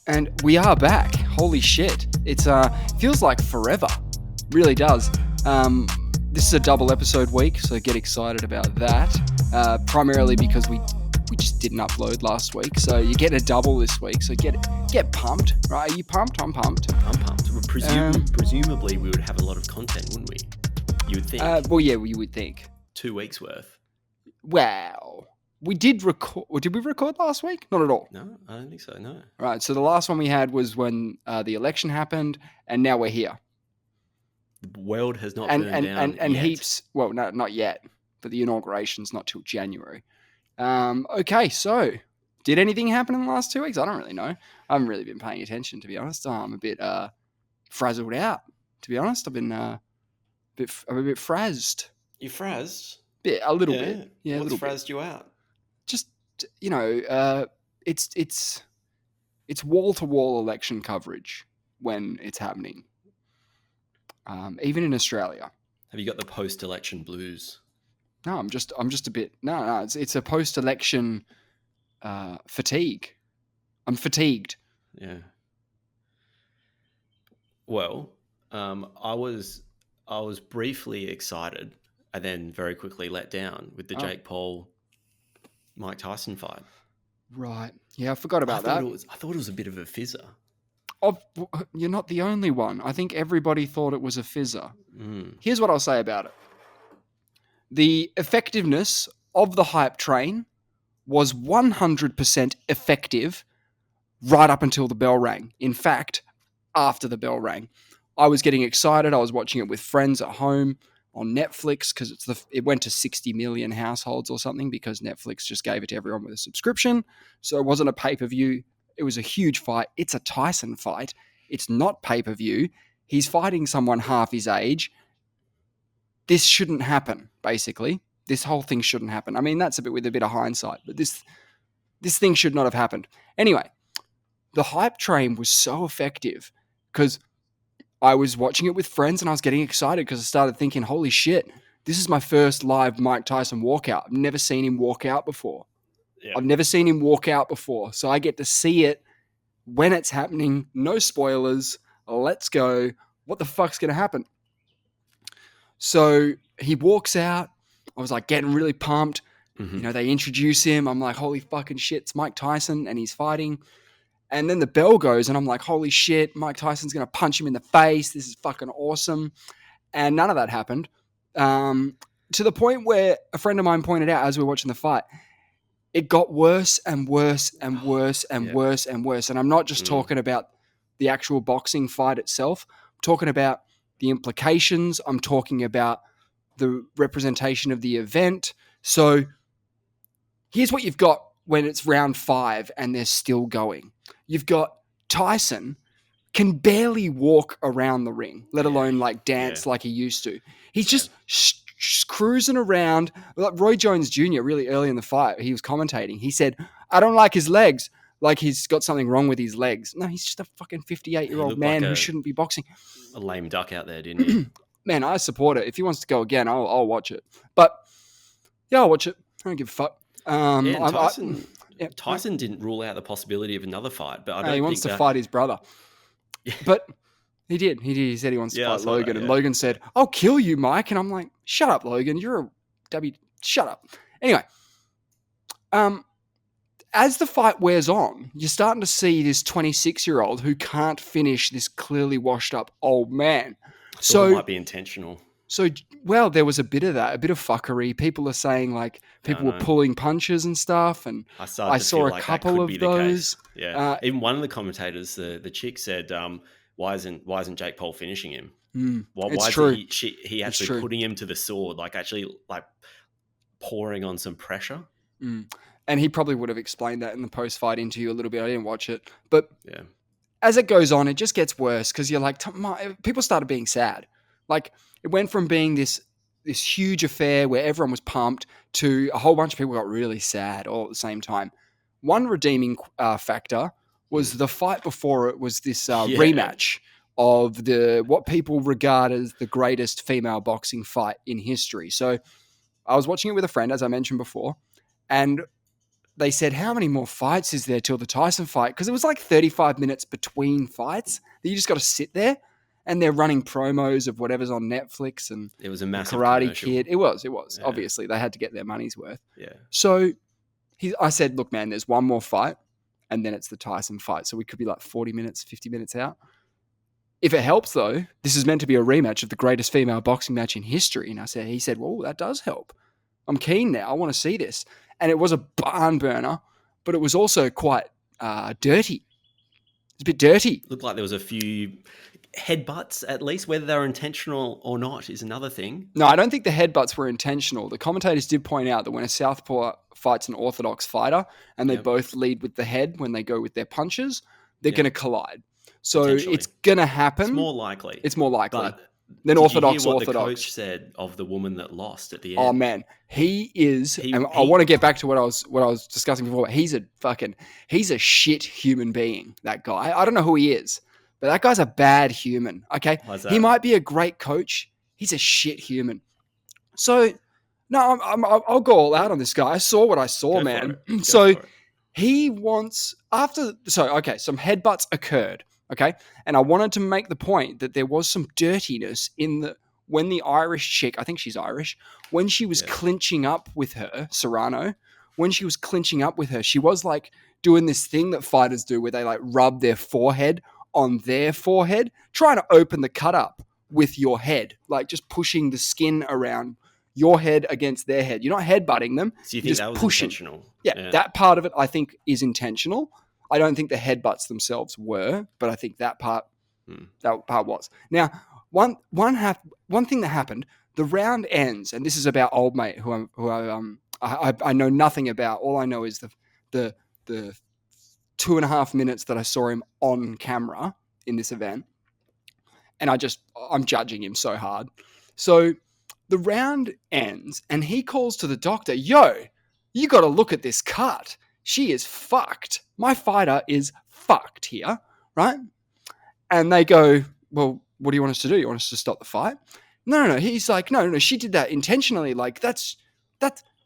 And we are back. Holy shit. It's feels like forever. Really does. This is a double episode week, so get excited about that. Primarily because we just didn't upload last week, so you get a double this week. So get pumped, right? Are you pumped? I'm pumped. I'm pumped. Presumably, we would have a lot of content, wouldn't we? You would think. Well, yeah, you would think. 2 weeks worth. Wow. We did record. Did we record last week? Not at all. No, I don't think so. No. Right. So the last one we had was when the election happened, and now we're here. The world has not burned down and yet. heaps. Well, no, not yet. But the inauguration's not till January. Okay. So, did anything happen in the last 2 weeks? I don't really know. I haven't really been paying attention, to be honest. I'm a bit frazzled out. To be honest, I'm a bit frazzed. You frazzed? A little bit. Yeah. What's frazzed you out? Just it's wall-to-wall election coverage when it's happening, even in Australia. Have you got the post-election blues? No, I'm just a bit. No, it's a post-election fatigue. I'm fatigued. Yeah. Well, I was briefly excited and then very quickly let down with the Jake Paul Mike Tyson fight. Right. Yeah, I forgot about that. I thought it was a bit of a fizzer. You're not the only one. I think everybody thought it was a fizzer. Mm. Here's what I'll say about it. The effectiveness of the hype train was 100% effective right up until the bell rang. In fact, after the bell rang, I was getting excited. I was watching it with friends at home on Netflix because it went to 60 million households or something because Netflix just gave it to everyone with a subscription. So it wasn't a pay-per-view. It was a huge fight. It's a Tyson fight. It's not pay-per-view. He's fighting someone half his age. This shouldn't happen, basically. This whole thing shouldn't happen. I mean, that's with a bit of hindsight, but this thing should not have happened. Anyway, the hype train was so effective because I was watching it with friends and I was getting excited because I started thinking, holy shit, this is my first live Mike Tyson walkout. I've never seen him walk out before. Yeah. I've never seen him walk out before. So I get to see it when it's happening. No spoilers. Let's go. What the fuck's going to happen? So he walks out. I was like getting really pumped. Mm-hmm. They introduce him. I'm like, holy fucking shit, it's Mike Tyson and he's fighting. And then the bell goes and I'm like, holy shit, Mike Tyson's going to punch him in the face. This is fucking awesome. And none of that happened. To the point where a friend of mine pointed out as we were watching the fight, it got worse and worse and worse and worse and worse. And I'm not just talking about the actual boxing fight itself. I'm talking about the implications. I'm talking about the representation of the event. So here's what you've got when it's round 5 and they're still going. You've got Tyson can barely walk around the ring, let alone like dance like he used to. He's just cruising around. Like Roy Jones Jr. really early in the fight, he was commentating. He said, I don't like his legs. Like he's got something wrong with his legs. No, he's just a fucking 58-year-old man who shouldn't be boxing. A lame duck out there, didn't he? Man, I support it. If he wants to go again, I'll watch it. But yeah, I'll watch it. I don't give a fuck. Tyson didn't rule out the possibility of another fight, but I don't think he wants to fight his brother. But he did. He said he wants to fight Logan, and Logan said, "I'll kill you, Mike." And I'm like, "Shut up, Logan. You're a W. Shut up." Anyway, as the fight wears on, you're starting to see this 26-year-old who can't finish this clearly washed-up old man. So it might be intentional. So, well, there was a bit of that, a bit of fuckery. People are saying like people were pulling punches and stuff, and I saw a couple of those. Yeah, even one of the commentators, the chick said, "Why isn't Jake Paul finishing him? Why is he actually putting him to the sword? Like actually like pouring on some pressure." And he probably would have explained that in the post-fight interview a little bit. I didn't watch it, but as it goes on, it just gets worse because you're like, people started being sad. Like it went from being this huge affair where everyone was pumped to a whole bunch of people got really sad all at the same time. One redeeming factor was the fight before it was this rematch of what people regard as the greatest female boxing fight in history. So I was watching it with a friend, as I mentioned before, and they said, how many more fights is there till the Tyson fight? Because it was like 35 minutes between fights that you just got to sit there, and they're running promos of whatever's on Netflix, and it was a massive Karate commercial. Kid. It was. Yeah. Obviously, they had to get their money's worth. Yeah. So I said, look, man, there's one more fight, and then it's the Tyson fight. So we could be like 40 minutes, 50 minutes out. If it helps, though, this is meant to be a rematch of the greatest female boxing match in history. And he said, well, that does help. I'm keen now. I want to see this. And it was a barn burner, but it was also quite dirty. It's a bit dirty. Looked like there was a few headbutts, at least. Whether they were intentional or not is another thing. No, I don't think the headbutts were intentional. The commentators did point out that when a southpaw fights an orthodox fighter and they both lead with the head when they go with their punches, they're going to collide. So it's going to happen. It's more likely. But than orthodox. You hear what the coach said of the woman that lost at the end? Oh man, he is. And I want to get back to what I was discussing before. He's a shit human being. That guy. I don't know who he is, but that guy's a bad human. Okay, he might be a great coach. He's a shit human. So no, I'll go all out on this guy. I saw what I saw, man. So he wants some headbutts occurred. Okay. And I wanted to make the point that there was some dirtiness when the Irish chick, I think she's Irish, when she was clinching up with her, Serrano, when she was clinching up with her, she was like doing this thing that fighters do where they like rub their forehead on their forehead, trying to open the cut up with your head, like just pushing the skin around your head against their head. You're not headbutting them. So you think that was intentional? Yeah, that part of it I think is intentional. I don't think the headbutts themselves were, but I think that part was. Now, one thing that happened, the round ends, and this is about old mate who I know nothing about. All I know is the 2.5 minutes that I saw him on camera in this event, and I'm judging him so hard. So the round ends, and he calls to the doctor, "Yo, you got to look at this cut. She is fucked. My fighter is fucked here," right? And they go, "Well, what do you want us to do? You want us to stop the fight?" No. He's like, no. She did that intentionally. Like this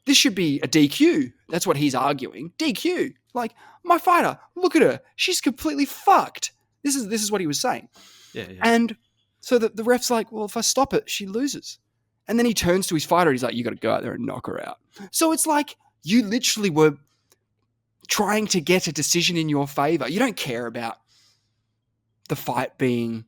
should be a DQ. That's what he's arguing. DQ. Like, my fighter, look at her. She's completely fucked. This is what he was saying. Yeah. And so the ref's like, well, if I stop it, she loses. And then he turns to his fighter. He's like, you got to go out there and knock her out. So it's like you literally were trying to get a decision in your favor. You don't care about the fight being,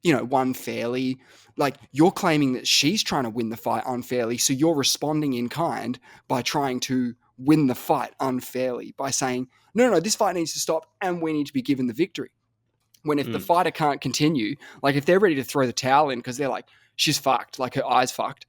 won fairly. Like, you're claiming that she's trying to win the fight unfairly, so you're responding in kind by trying to win the fight unfairly by saying, no, this fight needs to stop and we need to be given the victory. When if the fighter can't continue, like if they're ready to throw the towel in because they're like, she's fucked, like her eye's fucked,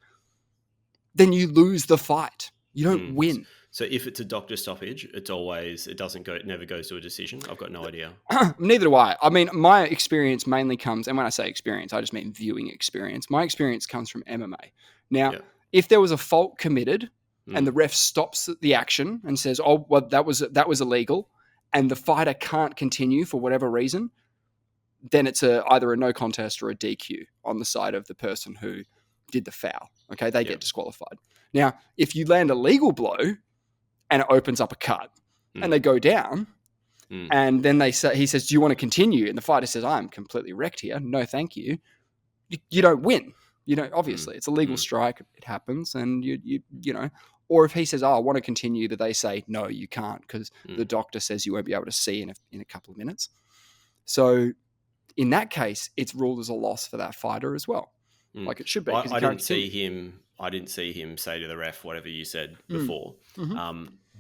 then you lose the fight. You don't win. So if it's a doctor stoppage, it never goes to a decision. I've got no idea. Neither do I. I mean, my experience mainly comes, and when I say experience, I just mean viewing experience. My experience comes from MMA. Now, if there was a fault committed and the ref stops the action and says, "Oh, well, that was illegal," and the fighter can't continue for whatever reason, then it's either a no contest or a DQ on the side of the person who did the foul. Okay, they get disqualified. Now, if you land a legal blow and it opens up a cut and they go down and then he says, "Do you want to continue?" And the fighter says, "I'm completely wrecked here. No, thank you." You don't win. Obviously it's a legal strike. It happens. And you or if he says, "Oh, I want to continue," that they say, "No, you can't because the doctor says you won't be able to see in a couple of minutes." So in that case, it's ruled as a loss for that fighter as well. Like it should be. I didn't see him say to the ref whatever you said before.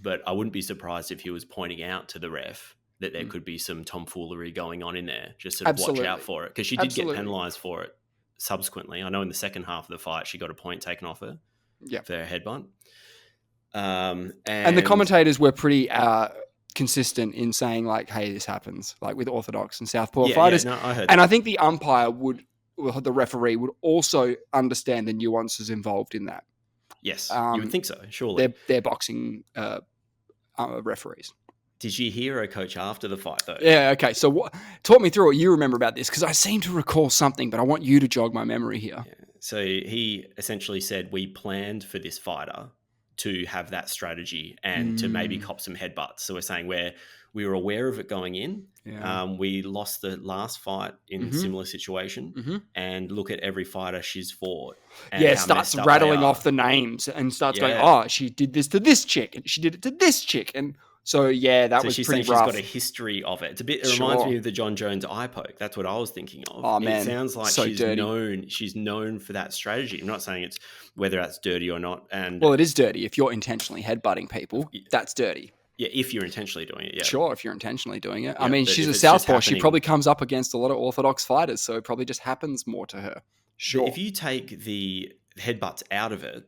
But I wouldn't be surprised if he was pointing out to the ref that there could be some tomfoolery going on in there. Just sort of watch out for it. Because she did get penalised for it subsequently. I know in the second half of the fight, she got a point taken off her for her headbutt. And the commentators were pretty consistent in saying, like, hey, this happens, like with orthodox and southpaw fighters. I heard and that. I think the umpire the referee would also understand the nuances involved in that. Yes, you would think so, surely. They're boxing referees. Did you hear a coach after the fight, though? Yeah, okay. So talk me through what you remember about this, because I seem to recall something, but I want you to jog my memory here. Yeah. So he essentially said, we planned for this fighter to have that strategy and to maybe cop some headbutts. So we're saying where we were aware of it going in. Yeah. We lost the last fight in similar situation, and look at every fighter she's fought. And how starts messed up rattling off the names and starts going, oh, she did this to this chick and she did it to this chick. And so, that was she's pretty saying rough. She's got a history of it. It reminds me of the John Jones eye poke. That's what I was thinking of. Oh, man. It sounds like so she's dirty. She's known for that strategy. I'm not saying it's whether that's dirty or not. And well, it is dirty. If you're intentionally headbutting people, that's dirty. Yeah, if you're intentionally doing it, yeah. Sure, if you're intentionally doing it. Yeah, I mean, she's a southpaw. She probably comes up against a lot of orthodox fighters, so it probably just happens more to her. Sure. If you take the headbutts out of it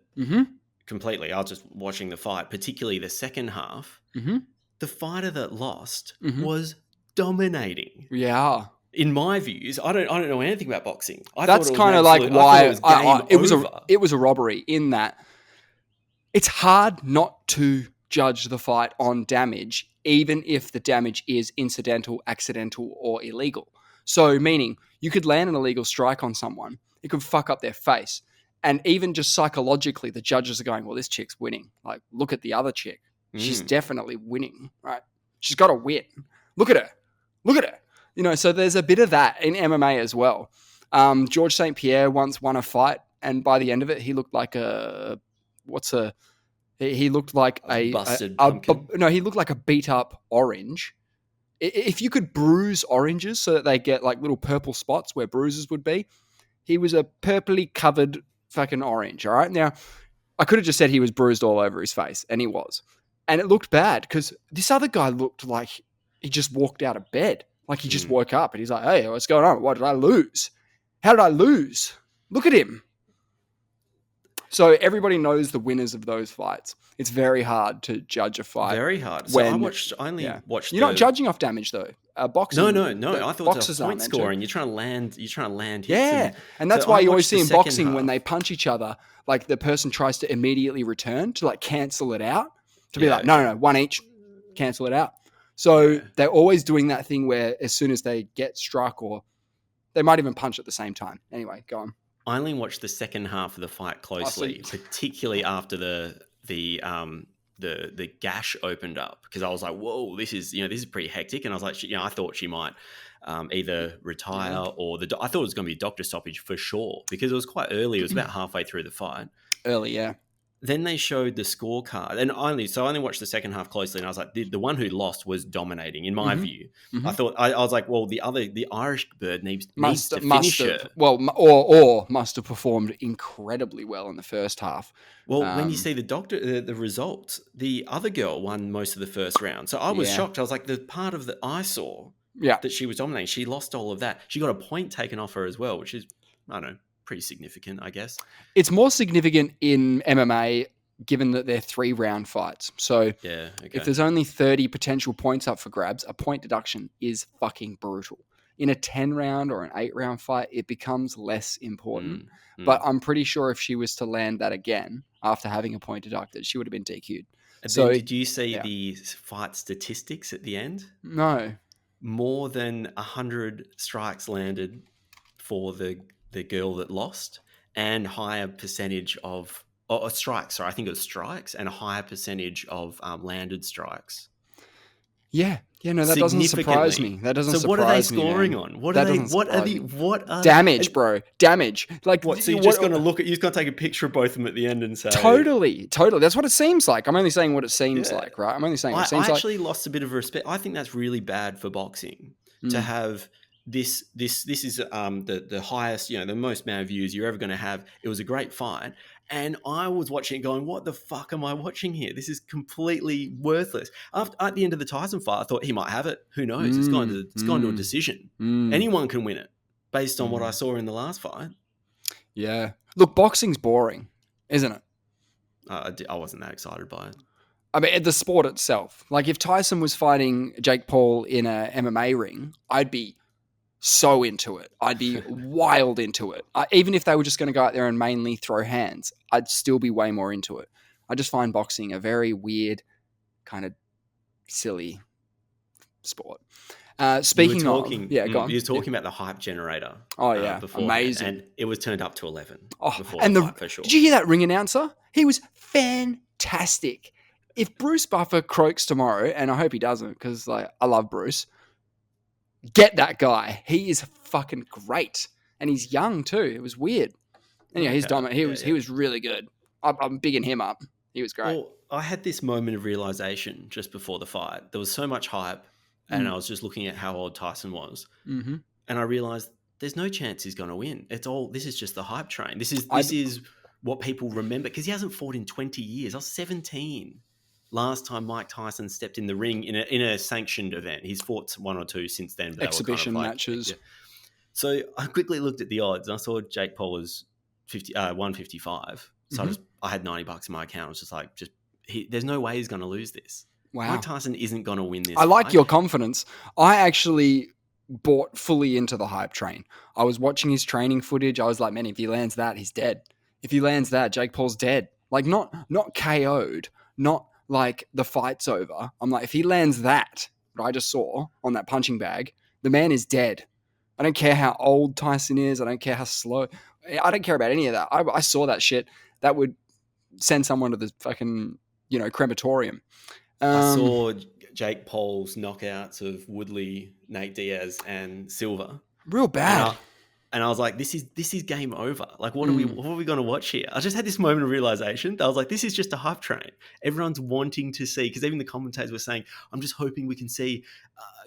completely, I was just watching the fight, particularly the second half, the fighter that lost was dominating. Yeah. In my views, I don't know anything about boxing. That's kind of like why it was a robbery in that it's hard not to judge the fight on damage, even if the damage is incidental, accidental, or illegal. So, meaning you could land an illegal strike on someone, it could fuck up their face, and even just psychologically, the judges are going, "Well, this chick's winning. Like, look at the other chick. She's definitely winning, right? She's got to win. Look at her. Look at her." You know, so there's a bit of that in MMA as well. George St. Pierre once won a fight, and by the end of it, he looked like he looked like a busted pumpkin. No, he looked like a beat up orange. If you could bruise oranges so that they get like little purple spots where bruises would be, he was a purpley covered fucking orange. All right. Now, I could have just said he was bruised all over his face, and he was. And it looked bad because this other guy looked like he just walked out of bed. Like he just woke up and he's like, "Hey, what's going on? What did I lose? How did I lose? Look at him." So everybody knows the winners of those fights. It's very hard to judge a fight. Very hard. So I only watched. You're not judging off damage though. Boxing. No. I thought it was point scoring. You're trying to land hits. Yeah, and that's why you always see in boxing when they punch each other, like the person tries to immediately return to like cancel it out. To be like, no, one each, cancel it out. So they're always doing that thing where as soon as they get struck, or they might even punch at the same time. Anyway, go on. I only watched the second half of the fight closely, particularly after the gash opened up, because I was like, "Whoa, this is pretty hectic." And I was like, I thought she might either retire or I thought it was going to be a doctor stoppage for sure, because it was quite early. It was about halfway through the fight. Early, yeah. Then they showed the scorecard, and I only watched the second half closely, and I was like, the one who lost was dominating in my view. I thought I was like, well, the Irish bird needs to finish it. Well, or must have performed incredibly well in the first half. Well, when you see the results, the other girl won most of the first round, so I was shocked. I was like, the part of that I saw that she was dominating, she lost all of that. She got a point taken off her as well, which is, I don't know, pretty significant, I guess. It's more significant in MMA given that they're 3-round fights. So if there's only 30 potential points up for grabs, a point deduction is fucking brutal. In a 10-round or an 8-round fight, it becomes less important. But I'm pretty sure if she was to land that again after having a point deducted, she would have been DQ'd. So did you see the fight statistics at the end? No. More than 100 strikes landed for the girl that lost, and higher percentage of strikes. Sorry, I think it was strikes, and a higher percentage of landed strikes. Yeah, no, that doesn't surprise me. So what are they scoring on? What are damage, bro? Damage. Like what? So you're just going to take a picture of both of them at the end and say totally. That's what it seems like. I'm only saying what it seems like, right? I'm only saying what it seems like. I actually lost a bit of respect. I think that's really bad for boxing to have. This is the highest, the most amount of views you're ever going to have. It was a great fight, and I was watching it going, what the fuck am I watching here? This is completely worthless. At the end of the Tyson fight, I thought he might have it. Who knows? It's gone to a decision. Anyone can win it based on what I saw in the last fight. Yeah. Look, boxing's boring, isn't it? I wasn't that excited by it. I mean, the sport itself. Like if Tyson was fighting Jake Paul in a MMA ring, I'd be so into it. I'd be wild into it. Even if they were just going to go out there and mainly throw hands, I'd still be way more into it. I just find boxing a very weird, kind of silly sport. Speaking go on. You were talking about the hype generator. Oh yeah, amazing. And it was turned up to 11 before and the fight, for sure. Did you hear that ring announcer? He was fantastic. fantastic. If Bruce Buffer croaks tomorrow, and I hope he doesn't, because like I love Bruce, get that guy. He is fucking great, and he's young too. It was weird. Anyway, he's dominant. He was really good. I'm bigging him up. He was great. Well, I had this moment of realization just before the fight. There was so much hype, and I was just looking at how old Tyson was, and I realized there's no chance he's going to win. This is just the hype train. This is what people remember, because he hasn't fought in 20 years. I was 17 last time Mike Tyson stepped in the ring in a sanctioned event. He's fought one or two since then. But exhibition they were kind of matches. Yeah. So I quickly looked at the odds, and I saw Jake Paul was 155. So I had $90 in my account. I was just like, there's no way he's going to lose this. Wow. Mike Tyson isn't going to win this. I like your confidence. I actually bought fully into the hype train. I was watching his training footage. I was like, man, if he lands that, he's dead. If he lands that, Jake Paul's dead. Like not KO'd, not like the fight's over. I'm like, if he lands that, what I just saw on that punching bag, the man is dead. I don't care how old Tyson is. I don't care how slow. I don't care about any of that. I saw that shit. That would send someone to the fucking, crematorium. I saw Jake Paul's knockouts of Woodley, Nate Diaz, and Silva. Real bad. And I was like, this is game over. Like, what are we going to watch here? I just had this moment of realization. I was like, this is just a hype train. Everyone's wanting to see, because even the commentators were saying, I'm just hoping we can see,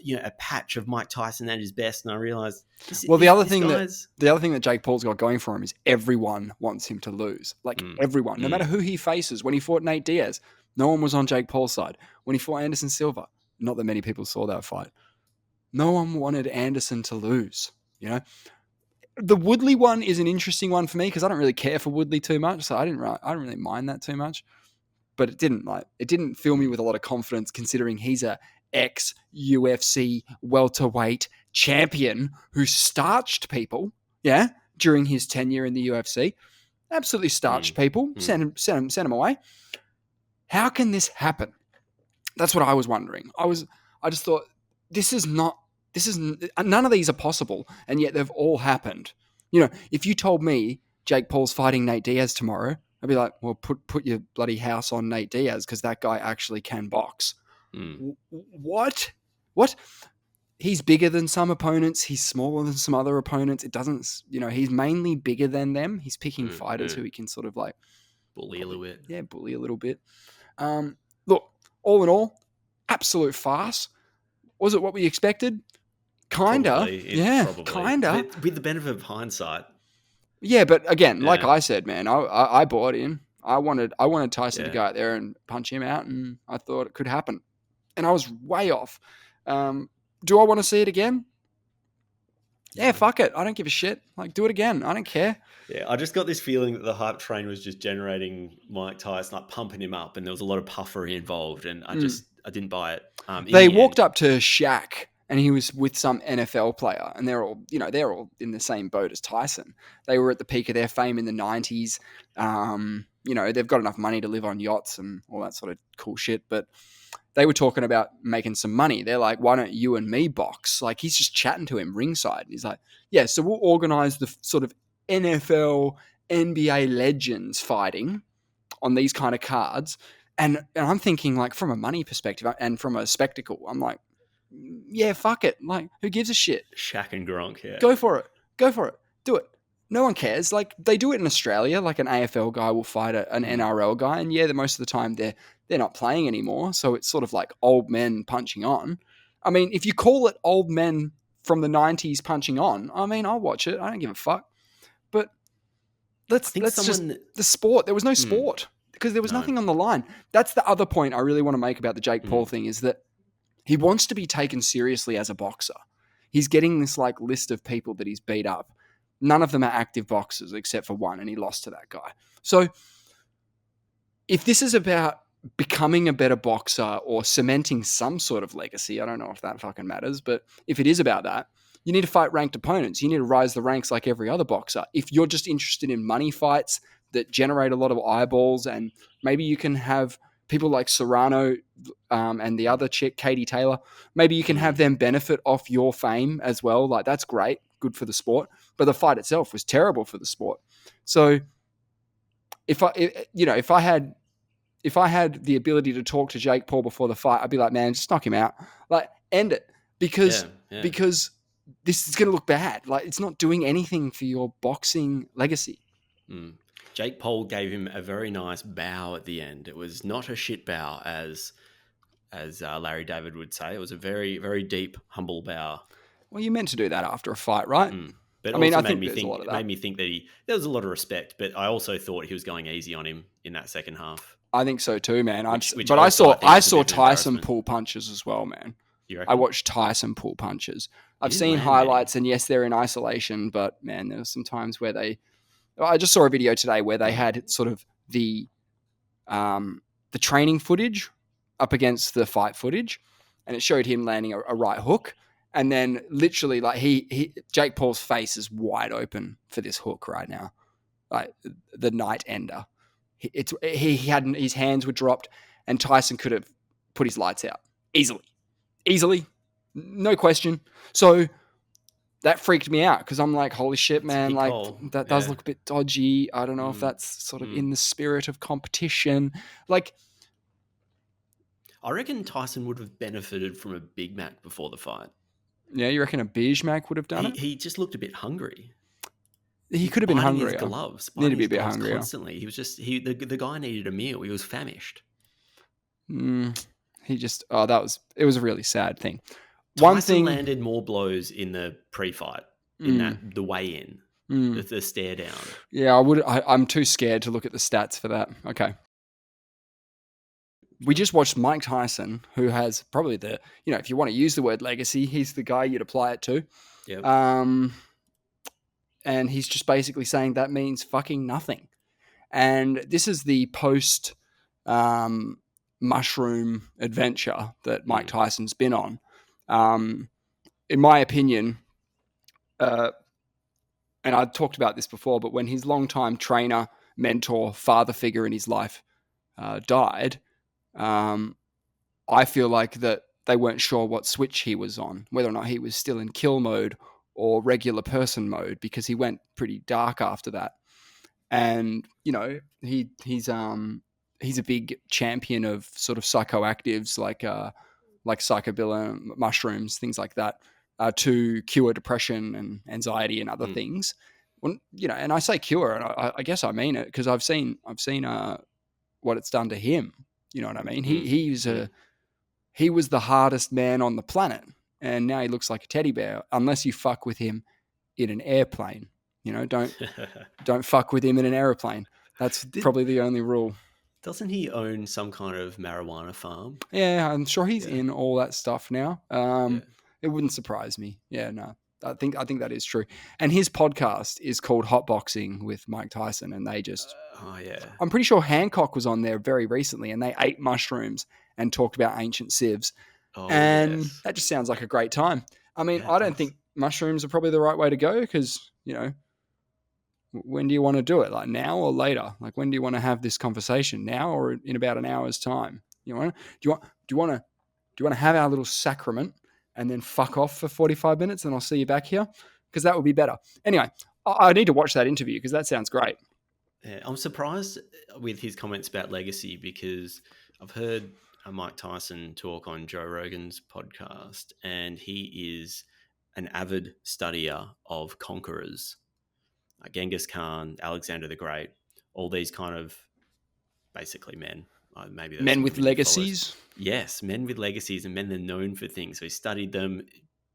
a patch of Mike Tyson at his best. And I realized, the other thing that Jake Paul's got going for him is everyone wants him to lose. Like everyone, no matter who he faces. When he fought Nate Diaz, no one was on Jake Paul's side. When he fought Anderson Silva, not that many people saw that fight. No one wanted Anderson to lose. The Woodley one is an interesting one for me because I don't really care for Woodley too much, so I don't really mind that too much. But it didn't fill me with a lot of confidence, considering he's a ex-UFC welterweight champion who starched people, during his tenure in the UFC. Absolutely starched people, sent him away. How can this happen? That's what I was wondering. I just thought none of these are possible, and yet they've all happened. If you told me Jake Paul's fighting Nate Diaz tomorrow, I'd be like, well, put your bloody house on Nate Diaz, because that guy actually can box. What? He's bigger than some opponents. He's smaller than some other opponents. It doesn't, he's mainly bigger than them. He's picking fighters who he can sort of like bully a little bit. Yeah, bully a little bit. Look, all in all, absolute farce. Was it what we expected? Kinda. Probably. Kinda. With the benefit of hindsight. Yeah, but again, like I said, man, I bought in. I wanted Tyson to go out there and punch him out, and I thought it could happen. And I was way off. Do I want to see it again? Yeah, fuck it. I don't give a shit. Like, do it again. I don't care. Yeah, I just got this feeling that the hype train was just generating Mike Tyson, like pumping him up, and there was a lot of puffery involved, and I didn't buy it. They walked up to Shaq, and he was with some NFL player, and they're all in the same boat as Tyson. They were at the peak of their fame in the 90s. They've got enough money to live on yachts and all that sort of cool shit, but they were talking about making some money. They're like, why don't you and me box? Like, he's just chatting to him ringside. And he's like, yeah, so we'll organize the sort of NFL, NBA legends fighting on these kind of cards. And I'm thinking, like, from a money perspective and from a spectacle, I'm like, yeah, fuck it. Like, who gives a shit? Shaq and Gronk, yeah. Go for it. Do it. No one cares. Like, they do it in Australia. Like, an AFL guy will fight an NRL guy. And yeah, most of the time they're not playing anymore. So it's sort of like old men punching on. I mean, if you call it old men from the 90s punching on, I mean, I'll watch it. I don't give a fuck. But let's just the sport. There was no sport because there was nothing on the line. That's the other point I really want to make about the Jake Paul thing, is that he wants to be taken seriously as a boxer. He's getting this like list of people that he's beat up. None of them are active boxers except for one, and he lost to that guy. So if this is about becoming a better boxer or cementing some sort of legacy, I don't know if that fucking matters, but if it is about that, you need to fight ranked opponents. You need to rise the ranks like every other boxer. If you're just interested in money fights that generate a lot of eyeballs, and maybe you can have people like Serrano and the other chick, Katie Taylor, maybe you can have them benefit off your fame as well. Like, that's great. Good for the sport. But the fight itself was terrible for the sport. So if I had if I had the ability to talk to Jake Paul before the fight, I'd be like, man, just knock him out. Like, end it. Because this is going to look bad. Like, it's not doing anything for your boxing legacy. Jake Paul gave him a very nice bow at the end. It was not a shit bow, as Larry David would say. It was a very, very deep, humble bow. Well, you meant to do that after a fight, right? But I think it made me think that there was a lot of respect, but I also thought he was going easy on him in that second half. I think so too, man. But I saw Tyson pull punches as well, man. I watched Tyson pull punches. I've seen highlights, and yes, they're in isolation, but man, there were some times where I just saw a video today where they had sort of the training footage up against the fight footage, and it showed him landing a right hook. And then literally, like Jake Paul's face is wide open for this hook right now, like the night ender. He hadn't, his hands were dropped, and Tyson could have put his lights out easily, no question. So that freaked me out because I'm like, holy shit, man! Like that does look a bit dodgy. I don't know if that's sort of in the spirit of competition, like. I reckon Tyson would have benefited from a Big Mac before the fight. Yeah, you reckon a Big Mac would have done it? He just looked a bit hungry. He could have been hungrier. His gloves. Needed to be a bit hungrier. Constantly. He was just the guy needed a meal. He was famished. It was a really sad thing. Tyson landed more blows in the pre-fight, in the weigh-in, the stare down. Yeah, I'm too scared to look at the stats for that. Okay. We just watched Mike Tyson, who has probably if you want to use the word legacy, he's the guy you'd apply it to. Yep. And he's just basically saying that means fucking nothing. And this is the post mushroom adventure that Mike Tyson's been on. In my opinion, and I've talked about this before, but when his longtime trainer, mentor, father figure in his life died, I feel like that they weren't sure what switch he was on, whether or not he was still in kill mode or regular person mode, because he went pretty dark after that. And, he's a big champion of sort of psychoactives like psychobilin, mushrooms, things like that, to cure depression and anxiety and other things. When, and I say cure, and I guess I mean it, because I've seen what it's done to him. You know what I mean? He was the hardest man on the planet, and now he looks like a teddy bear. Unless you fuck with him in an airplane, don't fuck with him in an airplane. That's probably the only rule. Doesn't he own some kind of marijuana farm? Yeah, I'm sure he's in all that stuff now. It wouldn't surprise me. Yeah, no. I think that is true. And his podcast is called Hotboxing with Mike Tyson, and they just I'm pretty sure Hancock was on there very recently, and they ate mushrooms and talked about ancient civs. That just sounds like a great time. I mean, I don't think mushrooms are probably the right way to go, because, when do you want to do it? Like now or later? Like, when do you want to have this conversation? Now or in about an hour's time? Do you want to have our little sacrament and then fuck off for 45 minutes, and I'll see you back here? Because that would be better. Anyway, I need to watch that interview because that sounds great. Yeah, I'm surprised with his comments about legacy, because I've heard Mike Tyson talk on Joe Rogan's podcast, and he is an avid studier of conquerors, like Genghis Khan, Alexander the Great, all these kind of basically men. Maybe men with legacies. Yes, men with legacies, and men that are known for things. So he studied them.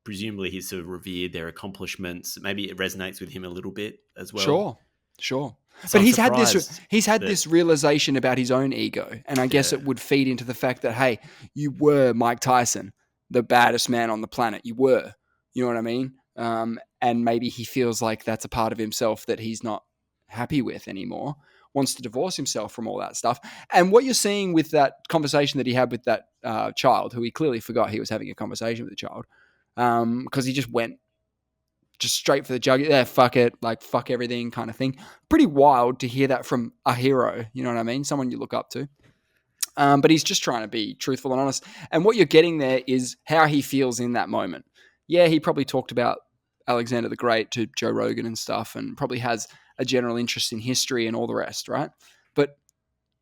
Presumably he's sort of revered their accomplishments. Maybe it resonates with him a little bit as well. Sure. So but he's had this realization about his own ego, and I guess it would feed into the fact that, hey, you were Mike Tyson, the baddest man on the planet. You were. You know what I mean? And maybe he feels like that's a part of himself that he's not happy with anymore. Wants to divorce himself from all that stuff. And what you're seeing with that conversation that he had with that child, who he clearly forgot he was having a conversation with the child, because he just went straight for the jug. Yeah, fuck it. Like, fuck everything kind of thing. Pretty wild to hear that from a hero. You know what I mean? Someone you look up to. But he's just trying to be truthful and honest. And what you're getting there is how he feels in that moment. Yeah, he probably talked about Alexander the Great to Joe Rogan and stuff, and probably has a general interest in history and all the rest, right? But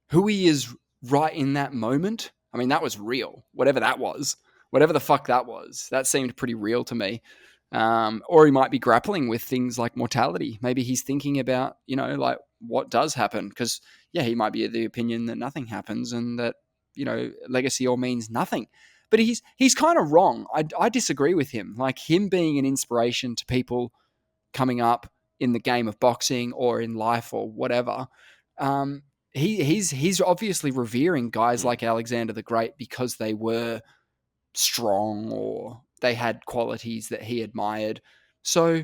who he is right in that moment. I mean, that was real. Whatever that was, whatever the fuck that was, that seemed pretty real to me. Or he might be grappling with things like mortality. Maybe he's thinking about, like what does happen. Because, yeah, he might be of the opinion that nothing happens and that, legacy all means nothing. But he's kind of wrong. I disagree with him. Like him being an inspiration to people coming up in the game of boxing or in life or whatever. He's obviously revering guys like Alexander the Great because they were strong or they had qualities that he admired. So,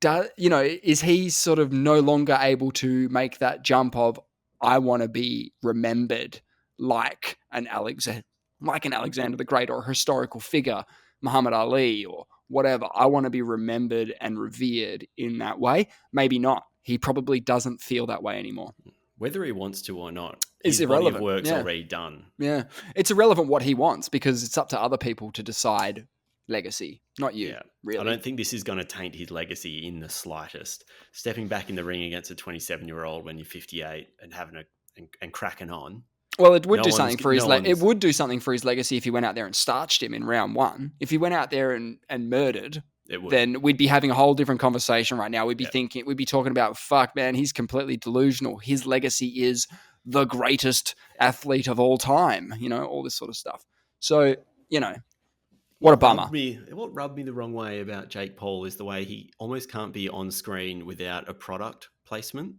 is he sort of no longer able to make that jump of I want to be remembered like an Alexander the Great or a historical figure, Muhammad Ali or whatever. I want to be remembered and revered in that way. Maybe not. He probably doesn't feel that way anymore. Whether he wants to or not, it's his irrelevant. Body of work's already done. Yeah. It's irrelevant what he wants because it's up to other people to decide legacy, not you. Yeah, really. I don't think this is going to taint his legacy in the slightest. Stepping back in the ring against a 27-year-old when you're 58 and having and cracking on. Well, it would do something for his it would do something for his legacy if he went out there and starched him in round one. If he went out there and murdered, then we'd be having a whole different conversation right now. We'd be we'd be talking about, fuck, man, he's completely delusional. His legacy is the greatest athlete of all time, all this sort of stuff. So, what a bummer. What rubbed me the wrong way about Jake Paul is the way he almost can't be on screen without a product placement.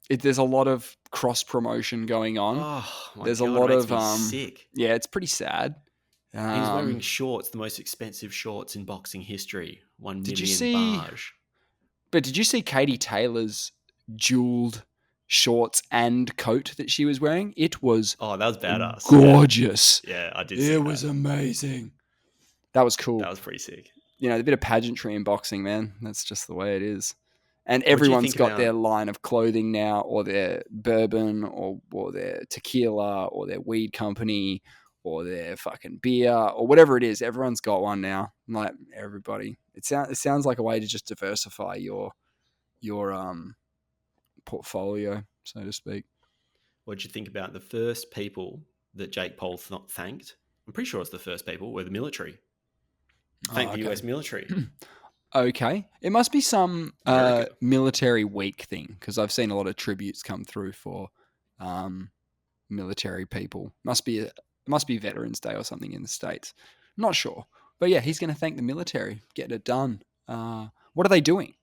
There's a lot of cross promotion going on. Oh, my there's God, a lot of sick. Yeah, it's pretty sad. He's wearing shorts, the most expensive shorts in boxing history. $1 million barge. But did you see Katie Taylor's jeweled shorts and coat that she was wearing? It was that was badass. Gorgeous. Yeah, I did. It was amazing. That was cool. That was pretty sick. A bit of pageantry in boxing, man. That's just the way it is. And everyone's got their line of clothing now, or their bourbon, or their tequila, or their weed company, or their fucking beer, or whatever it is. Everyone's got one now. Like everybody, it sounds like a way to just diversify your portfolio, so to speak. What did you think about the first people that Jake Paul thanked? I'm pretty sure it's the first people were the military. Thank the US military. Okay. It must be some military week thing because I've seen a lot of tributes come through for military people. Must be Veterans Day or something in the States. I'm not sure. But yeah, he's going to thank the military. Get it done. What are they doing?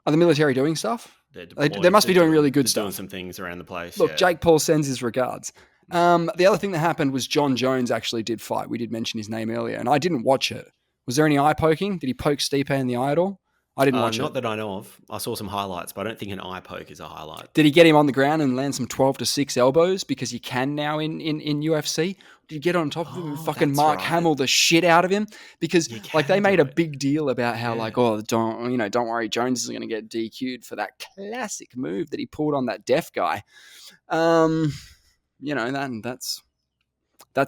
Are the military doing stuff? They must be doing really good stuff. Doing some things around the place. Look, Jake Paul sends his regards. The other thing that happened was John Jones actually did fight. We did mention his name earlier, and I didn't watch it. Was there any eye poking? Did he poke Stipe in the eye at all? I didn't watch it. Not that I know of. I saw some highlights, but I don't think an eye poke is a highlight. Did he get him on the ground and land some 12-6 elbows because you can now in UFC? Did you get on top of him and fucking Mark Hamill the shit out of him? Because they made a big deal about how don't worry, Jones is going to get DQ'd for that classic move that he pulled on that deaf guy. That's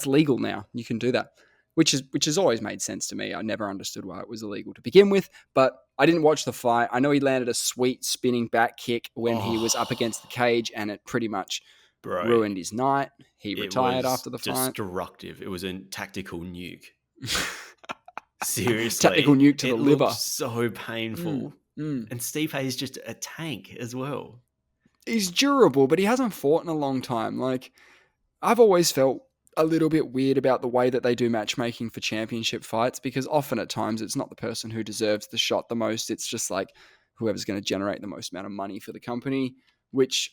legal now. You can do that. Which has always made sense to me. I never understood why it was illegal to begin with, but I didn't watch the fight. I know he landed a sweet spinning back kick when he was up against the cage, and it pretty much ruined his night. He retired after the fight. Destructive. It was a tactical nuke. Seriously. Tactical nuke to the liver. So painful. And Stipe is just a tank as well. He's durable, but he hasn't fought in a long time. Like, I've always felt a little bit weird about the way that they do matchmaking for championship fights because often at times it's not the person who deserves the shot the most. It's just like whoever's going to generate the most amount of money for the company, which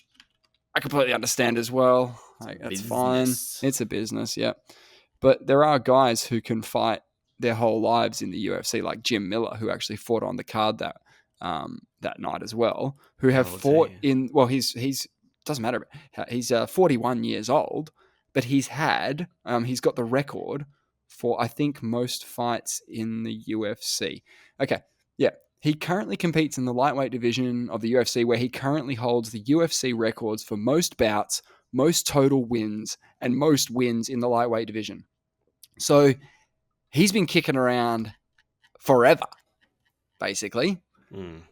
I completely understand as well. Like, that's fine. It's a business, yeah. But there are guys who can fight their whole lives in the UFC, like Jim Miller, who actually fought on the card that night as well, who have fought in, well, he's doesn't matter. He's 41 years old. But he's got the record for, I think, most fights in the UFC. Okay, yeah. He currently competes in the lightweight division of the UFC, where he currently holds the UFC records for most bouts, most total wins, and most wins in the lightweight division. So he's been kicking around forever, basically,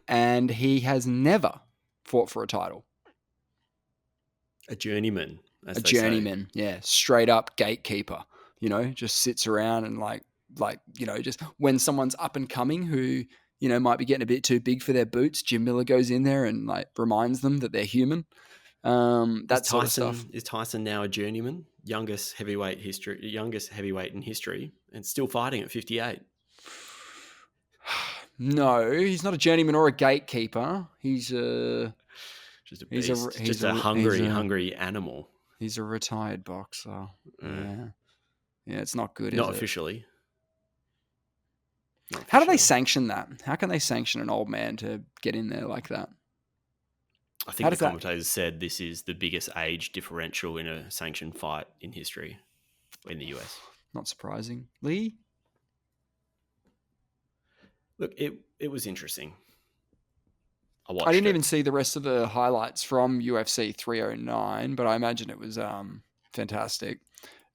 and he has never fought for a title. A journeyman, as A they say. journeyman, yeah, straight up gatekeeper. Just sits around and just when someone's up and coming who might be getting a bit too big for their boots, Jim Miller goes in there and reminds them that they're human. That sort of stuff. Is Tyson now a journeyman, youngest heavyweight in history, and still fighting at 58? No, he's not a journeyman or a gatekeeper. He's just a beast. He's a hungry animal. He's a retired boxer. Yeah, it's not good. Not officially. How do they sanction that? How can they sanction an old man to get in there like that? I think the commentators said this is the biggest age differential in a sanctioned fight in history in the US. Not surprising. Lee? Look, it was interesting. I didn't even see the rest of the highlights from UFC 309, but I imagine it was fantastic.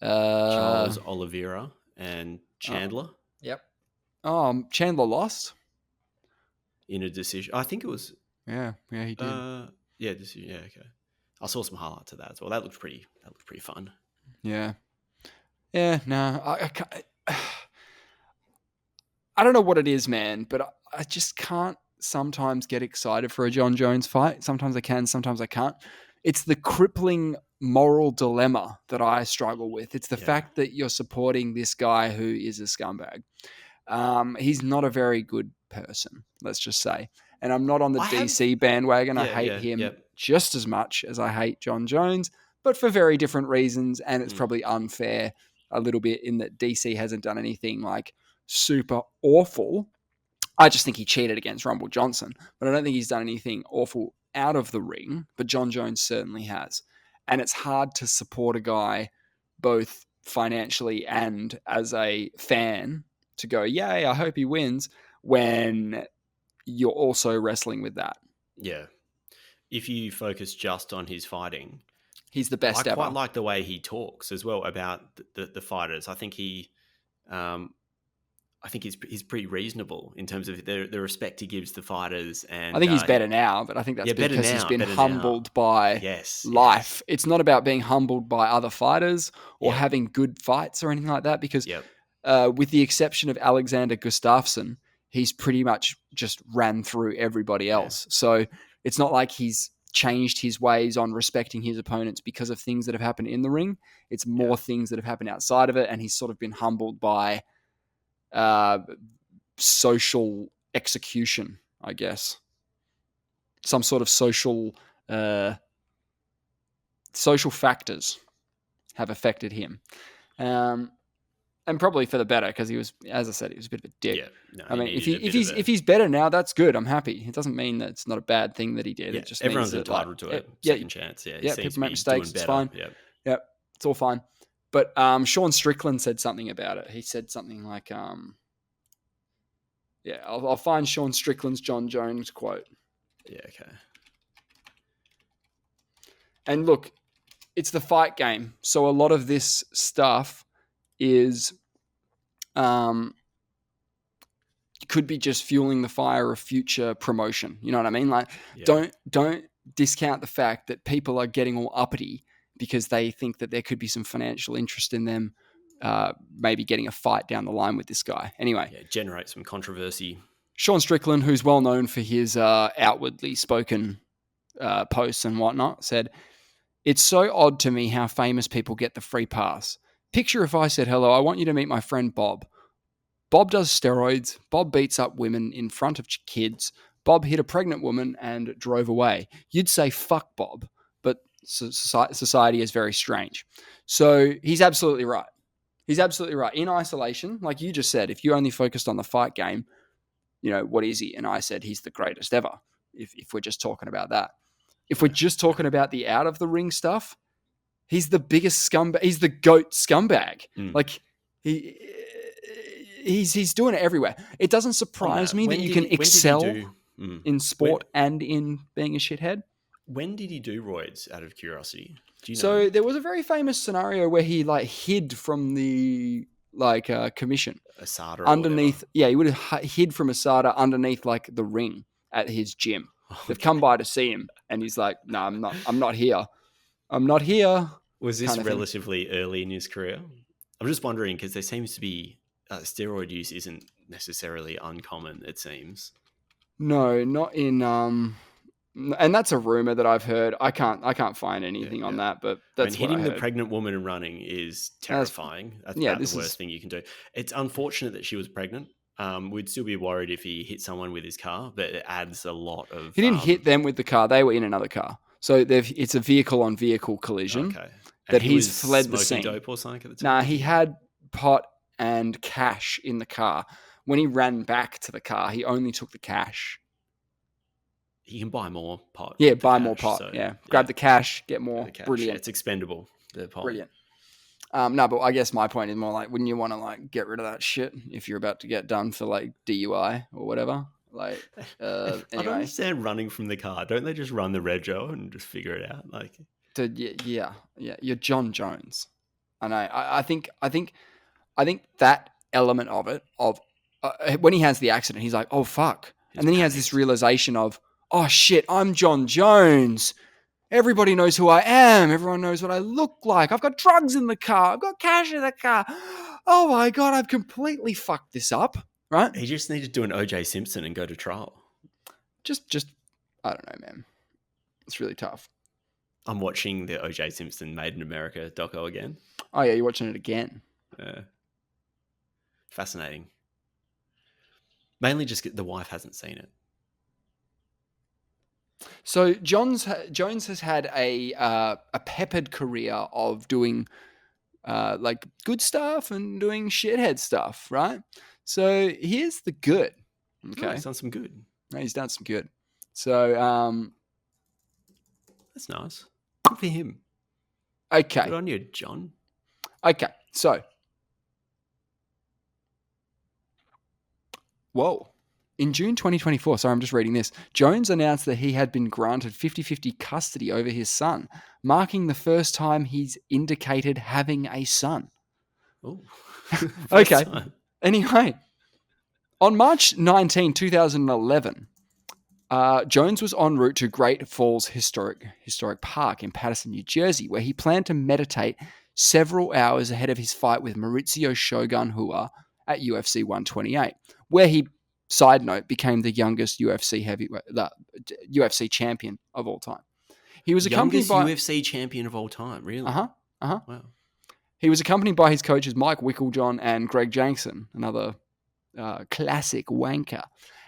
Charles Oliveira and Chandler. Yep. Chandler lost in a decision. I think it was. Yeah, he did. Decision. Yeah, okay. I saw some highlights of that as well. That looked pretty fun. Yeah. No, I don't know what it is, man, but I just can't sometimes get excited for a John Jones fight. Sometimes I can, sometimes I can't. It's the crippling moral dilemma that I struggle with. It's the fact that you're supporting this guy who is a scumbag. He's not a very good person, let's just say. And I'm not on the DC bandwagon. I hate him just as much as I hate John Jones, but for very different reasons. And it's probably unfair a little bit in that DC hasn't done anything super awful. I just think he cheated against Rumble Johnson, but I don't think he's done anything awful out of the ring, but John Jones certainly has. And it's hard to support a guy both financially and as a fan to go, yay, I hope he wins, when you're also wrestling with that. Yeah. If you focus just on his fighting, he's the best ever. I quite like the way he talks as well about the fighters. I think he's pretty reasable in terms of the respect he gives the fighters. And I think he's better now, but I think that's because he's been humbled by life. It's not about being humbled by other fighters or having good fights or anything like that, because with the exception of Alexander Gustafsson, he's pretty much just ran through everybody else. So it's not like he's changed his ways on respecting his opponents because of things that have happened in the ring. It's more things that have happened outside of it, and he's sort of been humbled by social execution, I guess. Some sort of social factors have affected him. And probably for the better, because he was, as I said, he was a bit of a dick. Yeah, no, if he's better now, that's good. I'm happy. It doesn't mean that it's not a bad thing that he did. It just everyone's means entitled to a second chance. Yeah, people make mistakes. It's fine. Yeah, it's all fine. But Sean Strickland said something about it. He said something like, I'll find Sean Strickland's John Jones quote. Yeah, okay. And look, it's the fight game, so a lot of this stuff is could be just fueling the fire of future promotion. You know what I mean? Don't discount the fact that people are getting all uppity because they think that there could be some financial interest in them maybe getting a fight down the line with this guy. Anyway. Generate some controversy. Sean Strickland, who's well known for his outwardly spoken posts and whatnot, said, "It's so odd to me how famous people get the free pass. Picture if I said, hello, I want you to meet my friend Bob. Bob does steroids. Bob beats up women in front of kids. Bob hit a pregnant woman and drove away. You'd say, fuck Bob. But society is very strange." So he's absolutely right. He's absolutely right. In isolation, like you just said, if you only focused on the fight game, what is he? And I said, he's the greatest ever, if we're just talking about that. If we're just talking about the out of the ring stuff, he's the biggest scumbag. He's the GOAT scumbag. Like he's doing it everywhere. It doesn't surprise me that you can excel in sport and in being a shithead. When did he do roids, out of curiosity? Do you know? So there was a very famous scenario where he hid from the commission. ASADA underneath. Yeah, he would have hid from ASADA underneath the ring at his gym. They've come by to see him, and he's like, "No, I'm not here. I'm not here. Was this relatively early in his career? I'm just wondering because there seems to be steroid use isn't necessarily uncommon, it seems. No, not in and that's a rumor that I've heard. I can't find anything on that, but that's hitting the pregnant woman and running is terrifying. That's about the worst thing you can do. It's unfortunate that she was pregnant. We'd still be worried if he hit someone with his car, but it adds a lot of. He didn't hit them with the car; they were in another car. So it's a vehicle-on-vehicle collision. Okay. That he's fled the scene. Dope or something at the time? Nah, he had pot and cash in the car. When he ran back to the car, he only took the cash. You can buy more pot. Yeah, buy more pot. So, grab the cash, get more. Brilliant. Yeah, it's expendable. The pot. Brilliant. No, but I guess my point is more like, wouldn't you want to like get rid of that shit if you're about to get done for like DUI or whatever? Like, anyway. I don't understand running from the car. Don't they just run the rego and just figure it out? Like, dude, yeah. You're John Jones. I know. I think that element of it, when he has the accident, he's like, oh fuck, and then he has this realization of, oh shit, I'm John Jones. Everybody knows who I am. Everyone knows what I look like. I've got drugs in the car. I've got cash in the car. Oh my God, I've completely fucked this up, right? He just needed to do an O.J. Simpson and go to trial. Just, I don't know, man. It's really tough. I'm watching the O.J. Simpson Made in America doco again. Oh yeah, you're watching it again? Yeah. Fascinating. Mainly just the wife hasn't seen it. So Jones has had a peppered career of doing like good stuff and doing shithead stuff, right? So here's the good. Okay, he's done some good. He's done some good. So that's nice. Good for him. Okay. Good on you, John. Okay, so whoa. In June 2024, sorry, I'm just reading this, Jones announced that he had been granted 50-50 custody over his son, marking the first time he's indicated having a son. Oh, okay. Anyway, on March 19, 2011, Jones was en route to Great Falls Historic Park in Paterson, New Jersey, where he planned to meditate several hours ahead of his fight with Maurizio Shogun Rua at UFC 128, where he, side note, became the youngest UFC champion of all time. He was accompanied by UFC champion of all time, really? Wow. He was accompanied by his coaches Mike Wicklejohn and Greg Jankson, another classic wanker.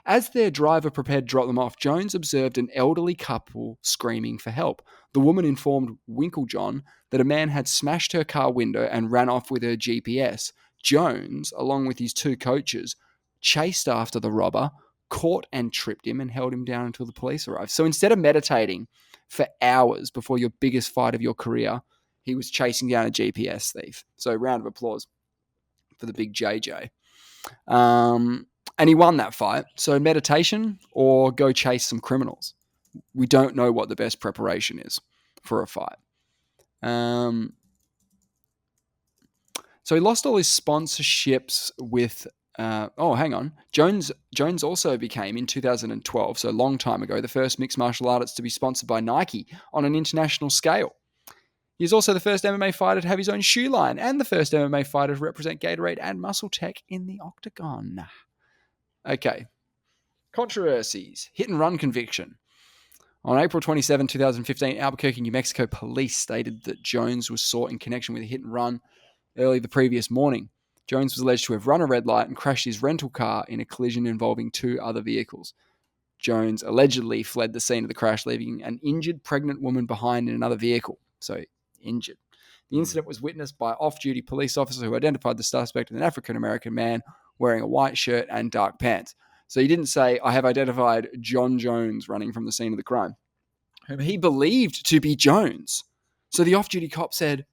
As their driver prepared to drop them off, Jones observed an elderly couple screaming for help. The woman informed Winklejohn that a man had smashed her car window and ran off with her GPS. Jones, along with his two coaches, chased after the robber, caught and tripped him, and held him down until the police arrived. So instead of meditating for hours before your biggest fight of your career, he was chasing down a GPS thief. So round of applause for the big JJ. And he won that fight. So meditation or go chase some criminals. We don't know what the best preparation is for a fight. So he lost all his sponsorships with... hang on. Jones also became, in 2012, so a long time ago, the first mixed martial artist to be sponsored by Nike on an international scale. He's also the first MMA fighter to have his own shoe line and the first MMA fighter to represent Gatorade and Muscle Tech in the octagon. Okay. Controversies. Hit and run conviction. On April 27, 2015, Albuquerque, New Mexico police stated that Jones was sought in connection with a hit and run early the previous morning. Jones was alleged to have run a red light and crashed his rental car in a collision involving two other vehicles. Jones allegedly fled the scene of the crash, leaving an injured pregnant woman behind in another vehicle. So, injured. The incident was witnessed by off-duty police officer who identified the suspect as an African-American man wearing a white shirt and dark pants. So he didn't say, I have identified John Jones running from the scene of the crime, whom he believed to be Jones. So the off-duty cop said,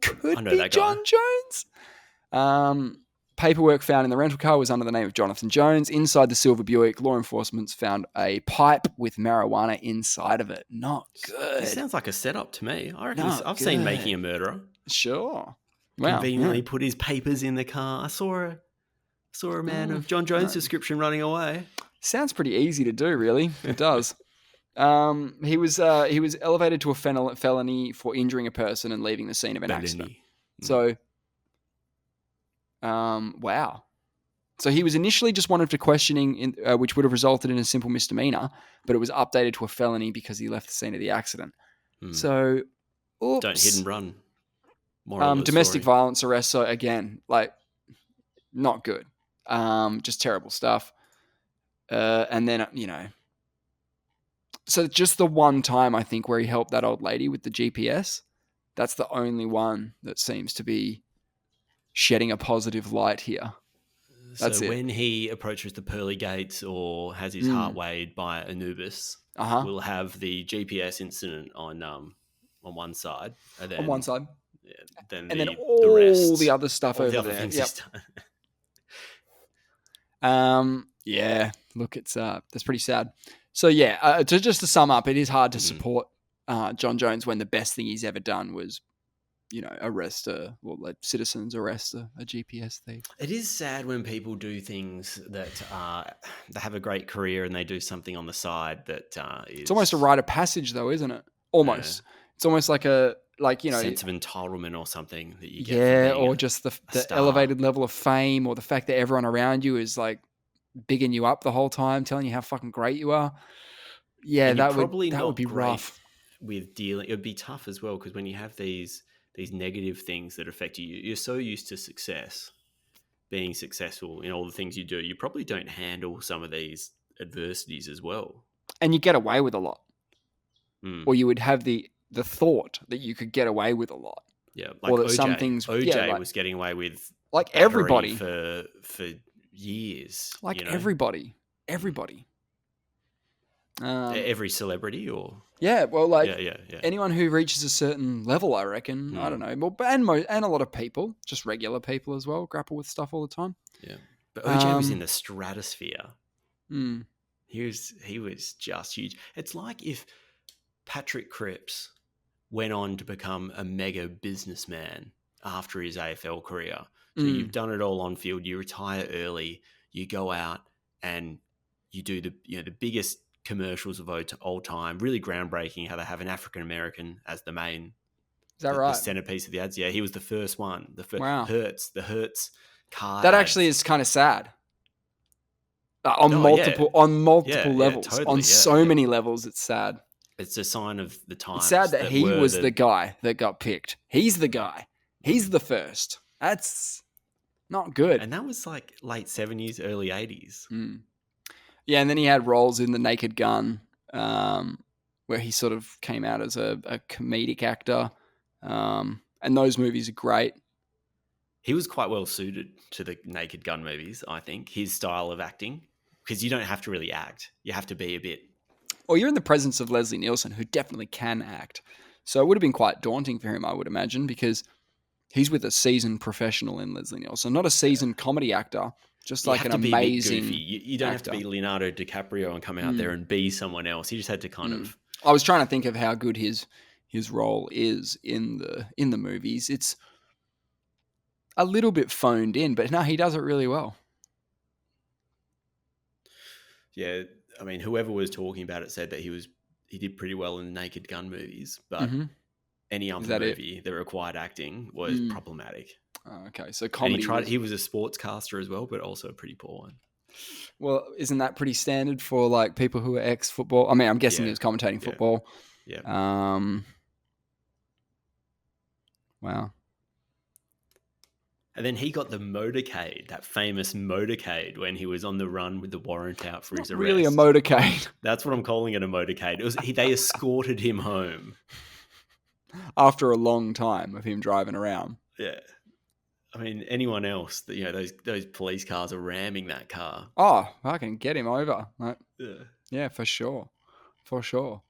could be John Jones? Paperwork found in the rental car was under the name of Jonathan Jones. Inside the silver Buick, law enforcement found a pipe with marijuana inside of it. Not good. It sounds like a setup to me. I reckon I've seen Making a Murderer. Sure. Wow. Conveniently put his papers in the car. I saw a man of John Jones' description running away. Sounds pretty easy to do, really. It does. He was elevated to a felony for injuring a person and leaving the scene of an accident. So, wow. So he was initially just wanted for questioning, which would have resulted in a simple misdemeanor, but it was updated to a felony because he left the scene of the accident. So, oops. Don't hit and run. Domestic violence arrest. So again, like, not good. Just terrible stuff. And then, so just the one time I think where he helped that old lady with the GPS, that's the only one that seems to be shedding a positive light here. That's so when he approaches the pearly gates or has his heart weighed by Anubis, we'll have the GPS incident on one side, and then on one side, then and then all the other stuff over there. Yeah. Look, it's that's pretty sad. So yeah, just to sum up, it is hard to support John Jones when the best thing he's ever done was, let citizens arrest a GPS thief. It is sad when people do things that they have a great career and they do something on the side that is... It's almost a rite of passage, though, isn't it? Almost. It's almost like sense of entitlement or something that you get. Yeah, or just the elevated level of fame, or the fact that everyone around you is like bigging you up the whole time, telling you how fucking great you are. Yeah, that would be rough. With dealing, it would be tough as well, because when you have these negative things that affect you, you're so used to success, being successful in all the things you do, you probably don't handle some of these adversities as well. And you get away with a lot. Or you would have the thought that you could get away with a lot. Yeah, like or that OJ. Some things, OJ was getting away with like everybody for years. Like everybody. Every celebrity, or anyone who reaches a certain level, I reckon. I don't know, and a lot of people, just regular people as well, grapple with stuff all the time. Yeah, but OJ was in the stratosphere. He was just huge. It's like if Patrick Cripps went on to become a mega businessman after his AFL career. So you've done it all on field. You retire early. You go out and you do the biggest commercials of all time, really groundbreaking, how they have an African American as the main, is that right? The centerpiece of the ads. Yeah, he was the first one. Wow. The Hertz car. That actually is kind of sad. On multiple levels, totally, many levels, it's sad. It's a sign of the times. It's sad that he was the guy that got picked. He's the guy. He's the first. That's not good. And that was like late 70s, early 80s. Yeah, and then he had roles in The Naked Gun, where he sort of came out as a comedic actor. And those movies are great. He was quite well suited to the Naked Gun movies, I think, his style of acting, because you don't have to really act. You have to be a bit... Well, you're in the presence of Leslie Nielsen, who definitely can act. So it would have been quite daunting for him, I would imagine, because he's with a seasoned professional in Leslie Nielsen, not a seasoned comedy actor, just like an amazing You don't actor. Have to be Leonardo DiCaprio and come out there and be someone else. He just had to kind of... I was trying to think of how good his role is in the movies. It's a little bit phoned in, but no, he does it really well. Yeah, I mean, whoever was talking about it said that he did pretty well in the Naked Gun movies, but any other movie that required acting was problematic. Oh, okay, so comedy. He was a sportscaster as well, but also a pretty poor one. Well, isn't that pretty standard for like people who are ex-football? I mean, I'm guessing he was commentating football. Yeah. Wow. And then he got the motorcade, that famous motorcade, when he was on the run with the warrant out for his arrest. Really a motorcade. That's what I'm calling it, a motorcade. They escorted him home. After a long time of him driving around. Yeah. I mean, anyone else, those police cars are ramming that car. Oh, I can get him over. Yeah, for sure. For sure.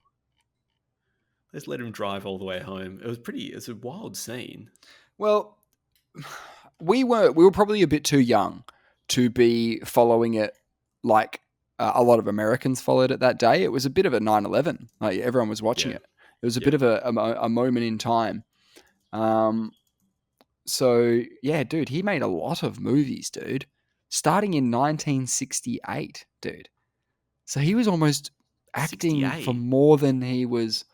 Let's let him drive all the way home. It's a wild scene. Well, we were probably a bit too young to be following it like a lot of Americans followed it that day. It was a bit of a 9/11. Like everyone was watching it. It was a bit of a moment in time. So yeah, dude, he made a lot of movies, dude. Starting in 1968, dude. So he was almost acting 68. for more than he was.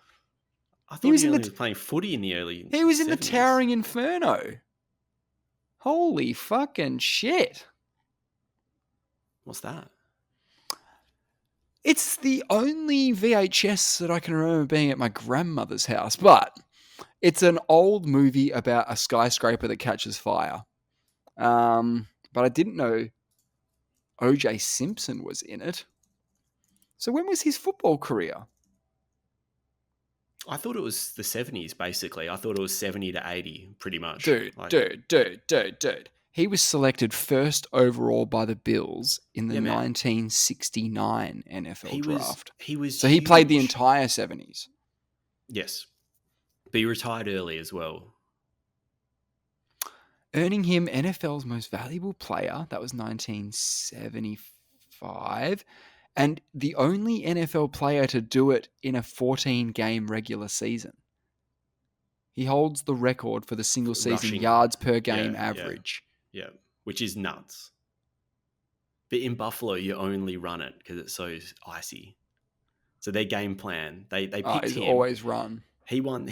I thought he was playing footy in the early. He was 70s. in the Towering Inferno. Holy fucking shit! What's that? It's the only VHS that I can remember being at my grandmother's house, but it's an old movie about a skyscraper that catches fire. But I didn't know O.J. Simpson was in it. So when was his football career? I thought it was the 70s, basically. I thought it was 70 to 80, pretty much. Dude. He was selected first overall by the Bills in the 1969 NFL draft. So he played the entire 70s. Yes. But he retired early as well. Earning him NFL's most valuable player. That was 1975. And the only NFL player to do it in a 14-game regular season. He holds the record for the single-season yards per game average. Yeah, which is nuts. But in Buffalo, you only run it because it's so icy. So their game plan, they picked him. Always run. He won,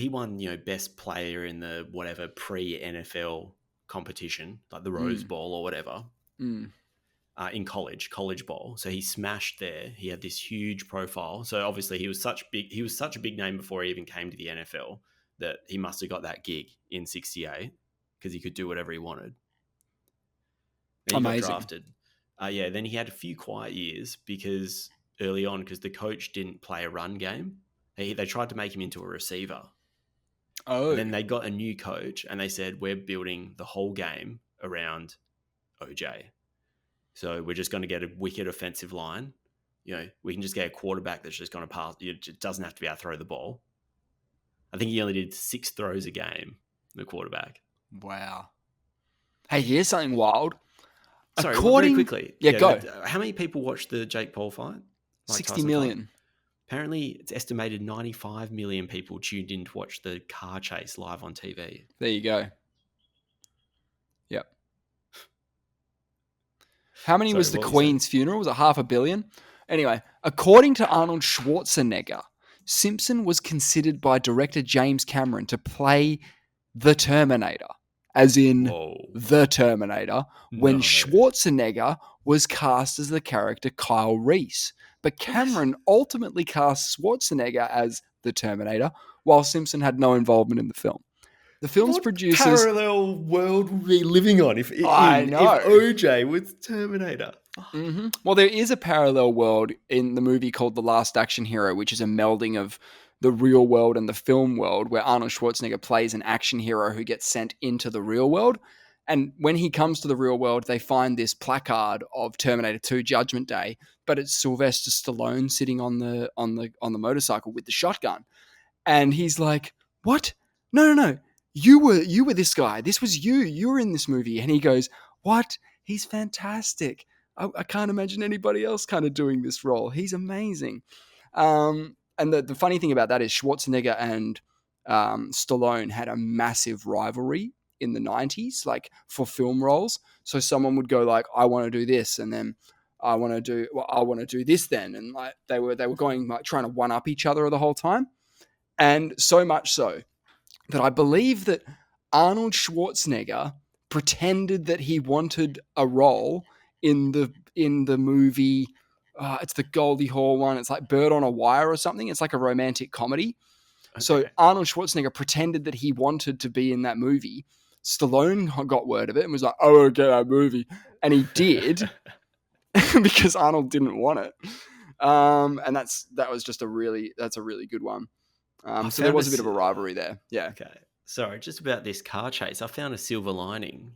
best player in the whatever pre-NFL competition, like the Rose Bowl or whatever. In college ball. So he smashed there. He had this huge profile. So obviously he was such a big name before he even came to the NFL that he must have got that gig in 68 because he could do whatever he wanted. And he got drafted. Then he had a few quiet years because early on, because the coach didn't play a run game. They tried to make him into a receiver. Oh. And then they got a new coach and they said, we're building the whole game around OJ. So we're just going to get a wicked offensive line. We can just get a quarterback that's just going to pass. It doesn't have to be able to throw the ball. I think he only did 6 throws a game, the quarterback. Wow. Hey, here's something wild. Sorry, very quickly. Yeah, go. How many people watched the Jake Paul fight? 60 million. Fight? Apparently, it's estimated 95 million people tuned in to watch the car chase live on TV. There you go. Yep. How many was the Queen's funeral? Was it 500 million? Anyway, according to Arnold Schwarzenegger, Simpson was considered by director James Cameron to play the Terminator, as in the Terminator, when Schwarzenegger was cast as the character Kyle Reese. But Cameron ultimately cast Schwarzenegger as the Terminator, while Simpson had no involvement in the film. The film's producers... parallel world would we be living on if OJ was Terminator? Mm-hmm. Well, there is a parallel world in the movie called The Last Action Hero, which is a melding of the real world and the film world, where Arnold Schwarzenegger plays an action hero who gets sent into the real world. And when he comes to the real world, they find this placard of Terminator 2 Judgment Day, but it's Sylvester Stallone sitting on the motorcycle with the shotgun. And he's like, "What? No. You were this guy. This was you. You were in this movie." And he goes, "What? He's fantastic. I can't imagine anybody else kind of doing this role. He's amazing." And the funny thing about that is Schwarzenegger and Stallone had a massive rivalry in the 90s, like for film roles. So someone would go like, "I want to do this," and then I want to do this then. And like they were going like trying to one up each other the whole time. And so much so that I believe that Arnold Schwarzenegger pretended that he wanted a role in the movie. It's the Goldie Hawn one. It's like Bird on a Wire or something. It's like a romantic comedy. Okay. So Arnold Schwarzenegger pretended that he wanted to be in that movie. Stallone got word of it and was like, "I want to get that movie," and he did because Arnold didn't want it. And that's a really good one. So there was a bit of a rivalry there. Yeah. Okay. Sorry, just about this car chase. I found a silver lining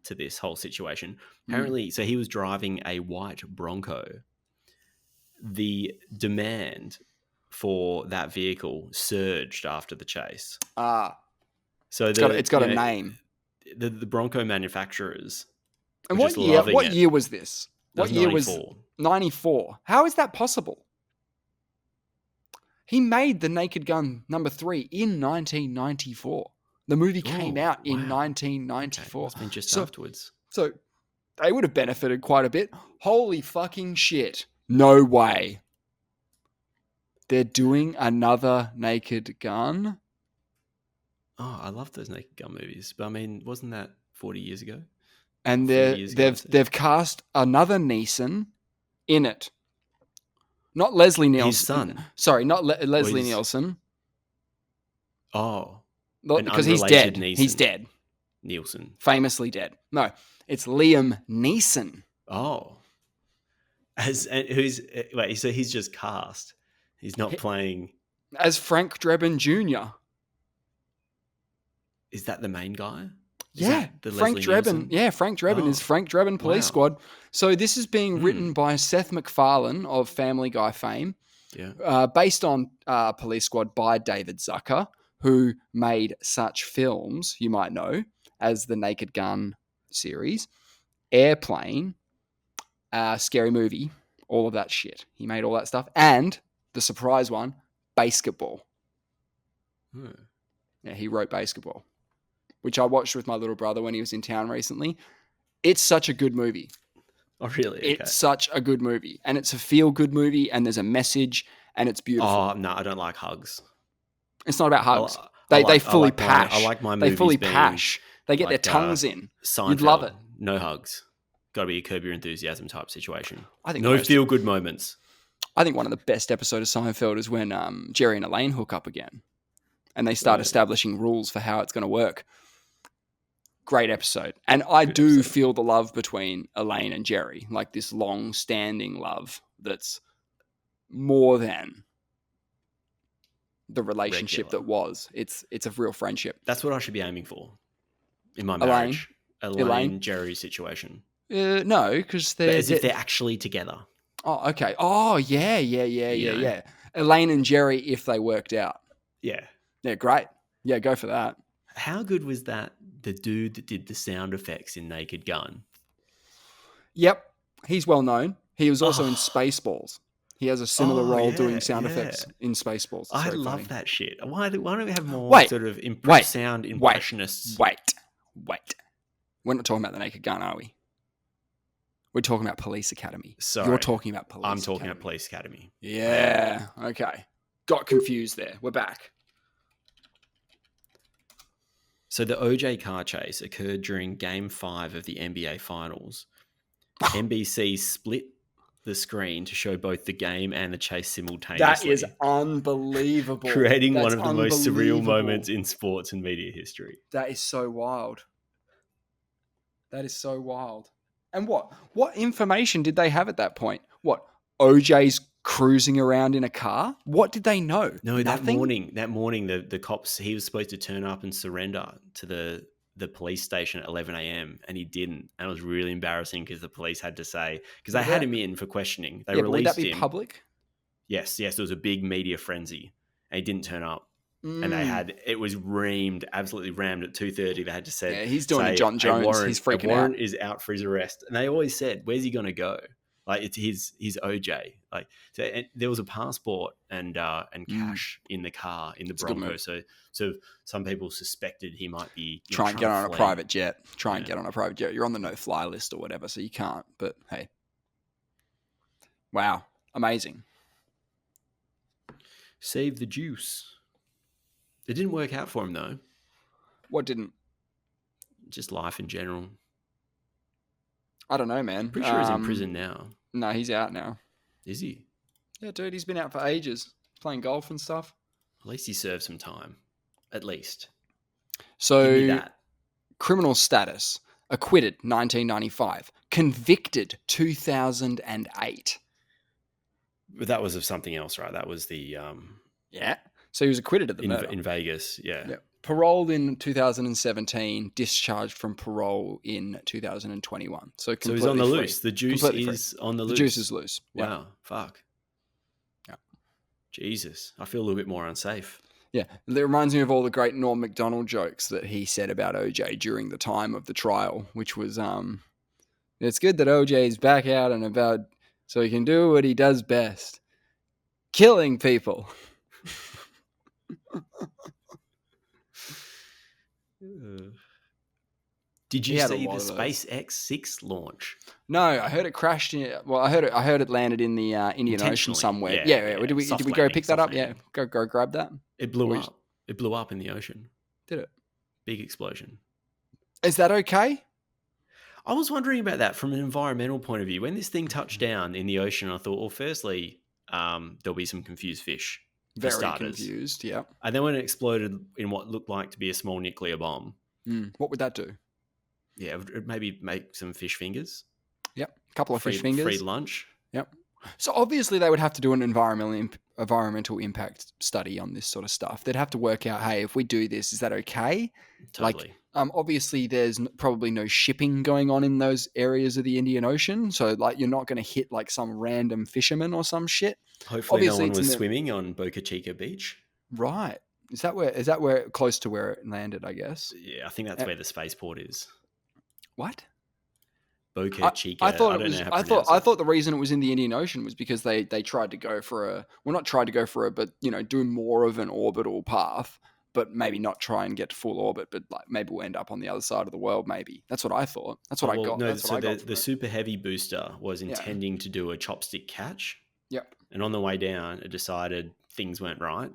to this whole situation. Apparently, so he was driving a white Bronco. The demand for that vehicle surged after the chase. So it's got a name. The Bronco manufacturers. And what year was this? What year was 94? How is that possible? He made the Naked Gun #3 in 1994. The movie came out in 1994. It's been just afterwards. So they would have benefited quite a bit. Holy fucking shit. No way. They're doing another Naked Gun. Oh, I love those Naked Gun movies. But I mean, wasn't that 40 years ago? And they've cast another Neeson in it. Not Leslie Nielsen. His son. Sorry, not Leslie Nielsen. Oh. Because he's dead. Neeson. He's dead. Nielsen. Famously dead. No, it's Liam Neeson. Oh. So he's just cast. He's not playing. As Frank Drebin Jr. Is that the main guy? Frank Drebin. Yeah, Frank Drebin is Frank Drebin Police Squad. So this is being written by Seth MacFarlane of Family Guy fame. Yeah. Based on Police Squad by David Zucker, who made such films, you might know, as the Naked Gun series, Airplane, Scary Movie, all of that shit. He made all that stuff. And the surprise one, Basketball. Yeah, he wrote Basketball, which I watched with my little brother when he was in town recently. It's such a good movie. Oh, really? Okay. It's such a good movie. And it's a feel-good movie, and there's a message, and it's beautiful. Oh, no, I don't like hugs. It's not about hugs. They fully pash. I like my movies. They fully pash. They get their tongues in. Seinfeld, you'd love it. No hugs. Got to be a Curb Your Enthusiasm type situation. I think no feel-good moments. I think one of the best episodes of Seinfeld is when Jerry and Elaine hook up again. And they start establishing rules for how it's going to work. Great episode. And I do feel the love between Elaine and Jerry, like this long-standing love that's more than the relationship that was. It's a real friendship. That's what I should be aiming for in my marriage. Elaine Jerry situation. No, because if they're actually together. Oh, okay. Oh, yeah. Elaine and Jerry, if they worked out. Yeah. Yeah, great. Yeah, go for that. How good was that? The dude that did the sound effects in Naked Gun. Yep. He's well known. He was also in Spaceballs. He has a similar role doing sound effects in Spaceballs. I love that shit. Why don't we have more sort of sound impressionists? Wait. We're not talking about the Naked Gun, are we? We're talking about Police Academy. Sorry. You're talking about Police Academy. I'm talking about Police Academy. Yeah. Okay. Got confused there. We're back. So the OJ car chase occurred during Game 5 of the NBA Finals. NBC split the screen to show both the game and the chase simultaneously. That is unbelievable. Creating one of the most surreal moments in sports and media history. That is so wild. And what information did they have at that point? What, OJ's cruising around in a car? What did they know? No, Nothing? that morning, the cops, he was supposed to turn up and surrender to the police station at 11 a.m. and he didn't. And it was really embarrassing because the police had to say, because they had him in for questioning. They released him. Would that be public? Yes. There was a big media frenzy and he didn't turn up. And it was absolutely rammed at 2:30. They had to say, he's doing a John Jones. He's freaking out. Warrant is out for his arrest. And they always said, where's he going to go? Like, it's his OJ. Like, so there was a passport and cash in the car in the Bronco. So some people suspected he might be trying to get on a private jet. Get on a private jet. You're on the no-fly list or whatever, so you can't. But hey, wow, amazing. Save the juice. It didn't work out for him though. What didn't? Just life in general. I don't know, man. Pretty sure he's in prison now. No, he's out now. Is he? Yeah, dude, he's been out for ages, playing golf and stuff. At least he served some time. At least. So, give me that. Criminal status, acquitted 1995, convicted 2008. But that was of something else, right? That was the... Yeah. So he was acquitted of the murder. In Vegas, yeah. Paroled in 2017, discharged from parole in 2021. So he's on the loose. The juice is on the loose. The juice is loose. Wow. Fuck. Yeah. Jesus. I feel a little bit more unsafe. Yeah. It reminds me of all the great Norm Macdonald jokes that he said about OJ during the time of the trial, which was, it's good that OJ is back out and about so he can do what he does best. Killing people. Did you see the SpaceX 6 launch? No, I heard it crashed. I heard it landed in the Indian Ocean somewhere. Yeah. Did we go pick that up? Yeah, go grab that. It blew up. It blew up in the ocean. Did it? Big explosion. Is that okay? I was wondering about that from an environmental point of view. When this thing touched down in the ocean, I thought, well, firstly, there'll be some confused fish. Very confused, yeah. And then when it exploded in what looked like to be a small nuclear bomb. What would that do? Yeah, it would maybe make some fish fingers. Yep, a couple of fish fingers. Free lunch. Yep. So obviously they would have to do an environmental impact study on this sort of stuff. They'd have to work out, hey, if we do this, is that okay? Totally. Obviously there's probably no shipping going on in those areas of the Indian Ocean. So you're not going to hit some random fisherman or some shit. Hopefully obviously, no one was swimming on Boca Chica Beach. Right. Is that where close to where it landed, I guess? Yeah, I think that's where the spaceport is. What? Boca Chica. I thought the reason it was in the Indian Ocean was because they tried to go for but do more of an orbital path, but maybe not try and get to full orbit, but maybe we'll end up on the other side of the world. Maybe that's what I thought. That's what I got. No, so the Super Heavy booster was intending to do a chopstick catch. Yep. And on the way down, it decided things weren't right.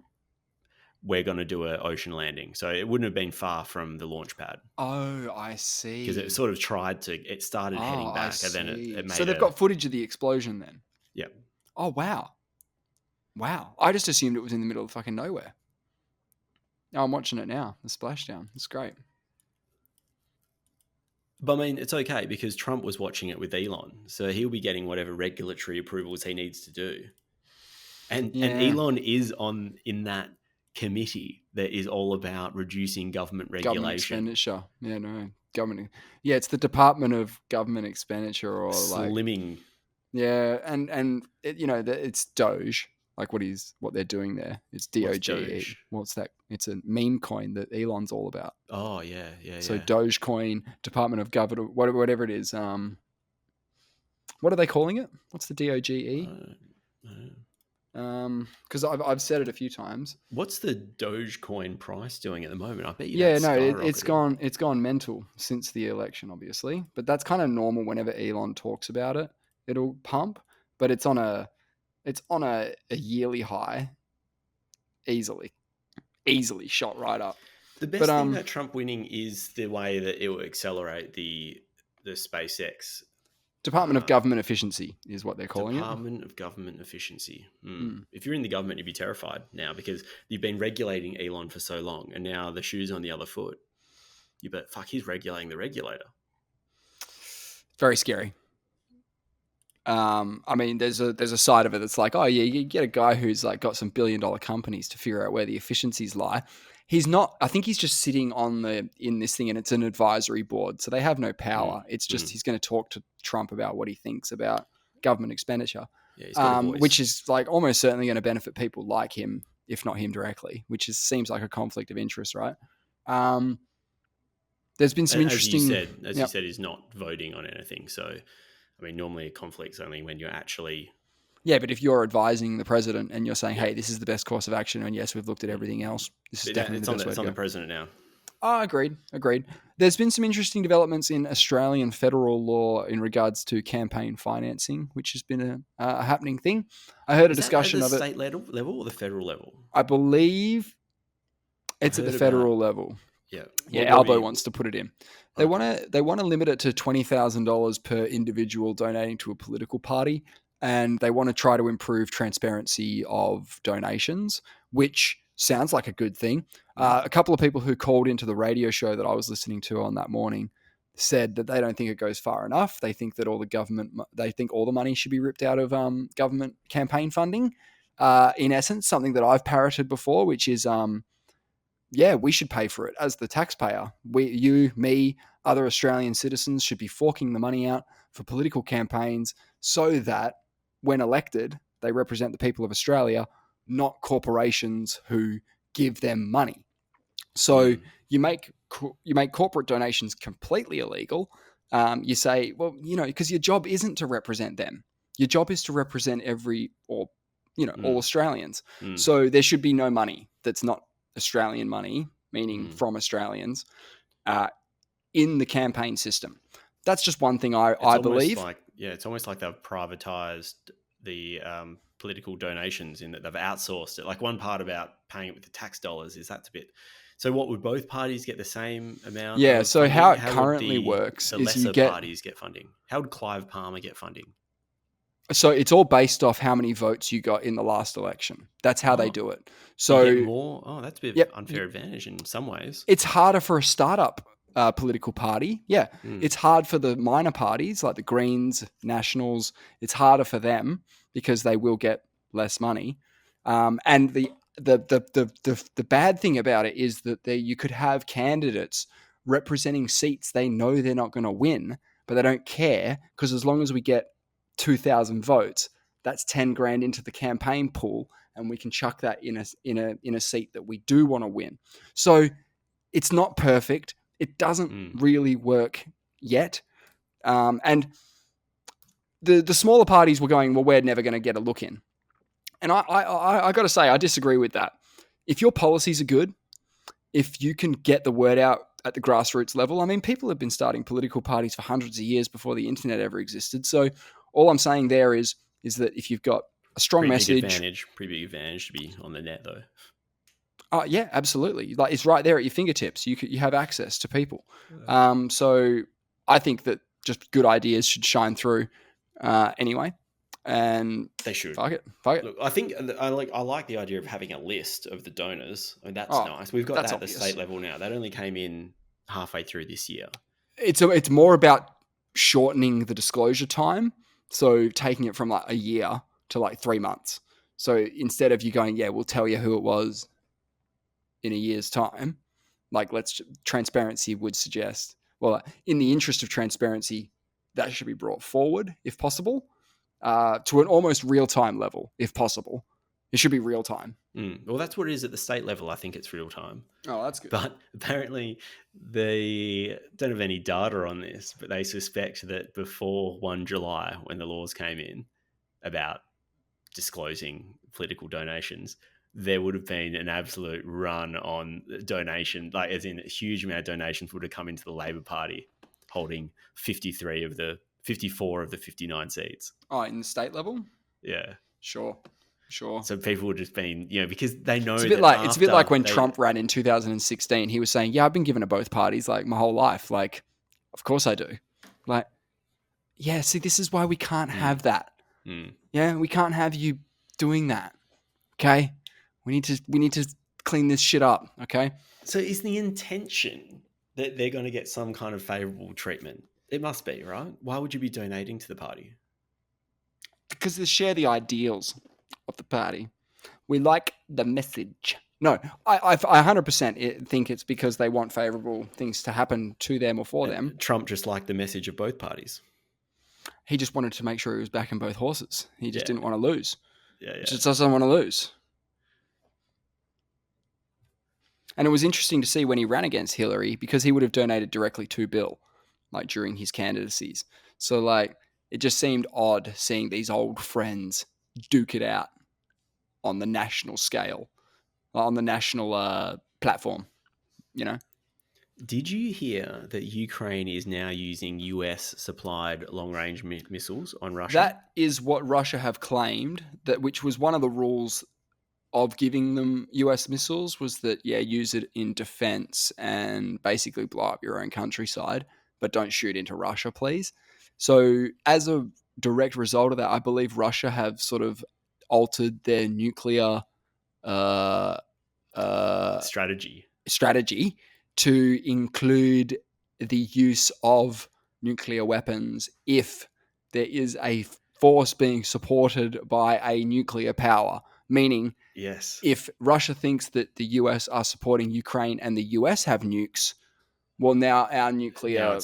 We're going to do an ocean landing. So it wouldn't have been far from the launch pad. Oh, I see. Because it sort of it started heading back and then it made So they've got footage of the explosion then? Yep. Oh, wow. I just assumed it was in the middle of fucking nowhere. Oh, I'm watching it now. The splashdown. It's great. But I mean, it's okay because Trump was watching it with Elon. So he'll be getting whatever regulatory approvals he needs to do. And Elon is in that committee that is all about reducing government regulation. Government expenditure. Government. Yeah, it's the Department of Government Expenditure or slimming. Yeah, and it's Doge. What they're doing there. It's DOGE. What's that? It's a meme coin that Elon's all about. Oh yeah. So Dogecoin, Department of Government, whatever it is. What are they calling it? What's the DOGE? Because I've said it a few times. What's the Dogecoin price doing at the moment? I bet you. Yeah, no, it's gone mental since the election, obviously. But that's kind of normal. Whenever Elon talks about it, it'll pump. But it's on a yearly high, easily shot right up. The best thing about Trump winning is the way that it will accelerate the SpaceX. Department of Government Efficiency is what they're calling Department of Government Efficiency. If you're in the government, you'd be terrified now because you've been regulating Elon for so long and now the shoe's on the other foot. You bet, fuck, he's regulating the regulator. Very scary. I mean, there's a side of it that's like, oh yeah, you get a guy who's got some billion-dollar companies to figure out where the efficiencies lie. He's not. I think he's just sitting in this thing, and it's an advisory board, so they have no power. It's just he's going to talk to Trump about what he thinks about government expenditure, which is almost certainly going to benefit people like him, if not him directly. Which seems like a conflict of interest, right? There's been some interesting. As you said, he's not voting on anything, so. I mean, normally a conflict's only when you're actually... Yeah, but if you're advising the president and you're saying, hey, this is the best course of action, and yes, we've looked at everything else, this is definitely the best way to go. It's on the president now. Oh, agreed. There's been some interesting developments in Australian federal law in regards to campaign financing, which has been a happening thing. I heard a discussion of it. Is that at the state level or the federal level? I believe it's at the federal level. Yeah. Albo wants to put it in. They want to limit it to $20,000 per individual donating to a political party, and they want to try to improve transparency of donations, which sounds like a good thing. A couple of people who called into the radio show that I was listening to on that morning said that they don't think it goes far enough. They think that all the money should be ripped out of government campaign funding. In essence, something that I've parroted before, which is we should pay for it as the taxpayer. You, me, other Australian citizens should be forking the money out for political campaigns so that when elected, they represent the people of Australia, not corporations who give them money. So you make corporate donations completely illegal. You say, well, because your job isn't to represent them. Your job is to represent all Australians. So there should be no money that's not Australian money, meaning from Australians, in the campaign system. That's just one thing I believe. It's almost like they've privatized the political donations in that they've outsourced it. Like one part about paying it with the tax dollars is that's a bit. So what, would both parties get the same amount? Yeah. Of So funding? how it currently works the is lesser you get parties get funding. How would Clive Palmer get funding? So it's all based off how many votes you got in the last election. That's how they do it. So you get more. Oh, that's a bit of unfair advantage in some ways. It's harder for a startup political party. Yeah, It's hard for the minor parties like the Greens, Nationals. It's harder for them because they will get less money. And the bad thing about it is that you could have candidates representing seats they know they're not going to win, but they don't care because as long as we get 2,000 votes, that's 10 grand into the campaign pool, and we can chuck that in a seat that we do want to win. So it's not perfect. It doesn't really work yet. And the smaller parties were going, well, we're never going to get a look in. And I got to say, I disagree with that. If your policies are good, if you can get the word out at the grassroots level, I mean, people have been starting political parties for hundreds of years before the internet ever existed. So all I'm saying there is that if you've got a strong message, pretty big advantage to be on the net, though. Oh yeah, absolutely. Like it's right there at your fingertips. You have access to people. So I think that just good ideas should shine through anyway, and they should. Fuck it. Look, I think I like the idea of having a list of the donors. I mean, that's nice. We've got that at the state level now. That only came in halfway through this year. It's more about shortening the disclosure time, so taking it from like a year to like 3 months. So instead of you going, yeah, we'll tell you who it was in a year's time, like transparency would suggest, well, in the interest of transparency, that should be brought forward if possible, to an almost real-time level if possible. It should be real time. Well, that's what it is at the state level. I think it's real time. Oh, that's good. But apparently they don't have any data on this, but they suspect that before 1 July, when the laws came in about disclosing political donations, there would have been an absolute run on donation, like as in a huge amount of donations would have come into the Labor Party, holding 54 of the 59 seats. Oh, in the state level? Yeah. Sure. So people would just been, because they know it's a bit like when Trump ran in 2016. He was saying, "Yeah, I've been given to both parties like my whole life. Like, of course I do." Like, yeah. See, this is why we can't have that. Yeah, we can't have you doing that. Okay. We need to clean this shit up, okay? So is the intention that they're going to get some kind of favorable treatment? It must be, right? Why would you be donating to the party? Because they share the ideals of the party. We like the message. No, I 100% think it's because they want favorable things to happen to them or for them. Trump just liked the message of both parties. He just wanted to make sure he was backing both horses. He just didn't want to lose. Yeah. He just doesn't want to lose. And it was interesting to see when he ran against Hillary, because he would have donated directly to Bill, like during his candidacies. So like, it just seemed odd seeing these old friends duke it out on the national scale, on the national platform, Did you hear that Ukraine is now using US supplied long-range missiles on Russia? That is what Russia have claimed, which was one of the rules of giving them US missiles, was that, use it in defense and basically blow up your own countryside, but don't shoot into Russia, please. So as a direct result of that, I believe Russia have sort of altered their nuclear strategy to include the use of nuclear weapons if there is a force being supported by a nuclear power. Meaning, yes, if Russia thinks that the US are supporting Ukraine and the US have nukes, well, now our nuclear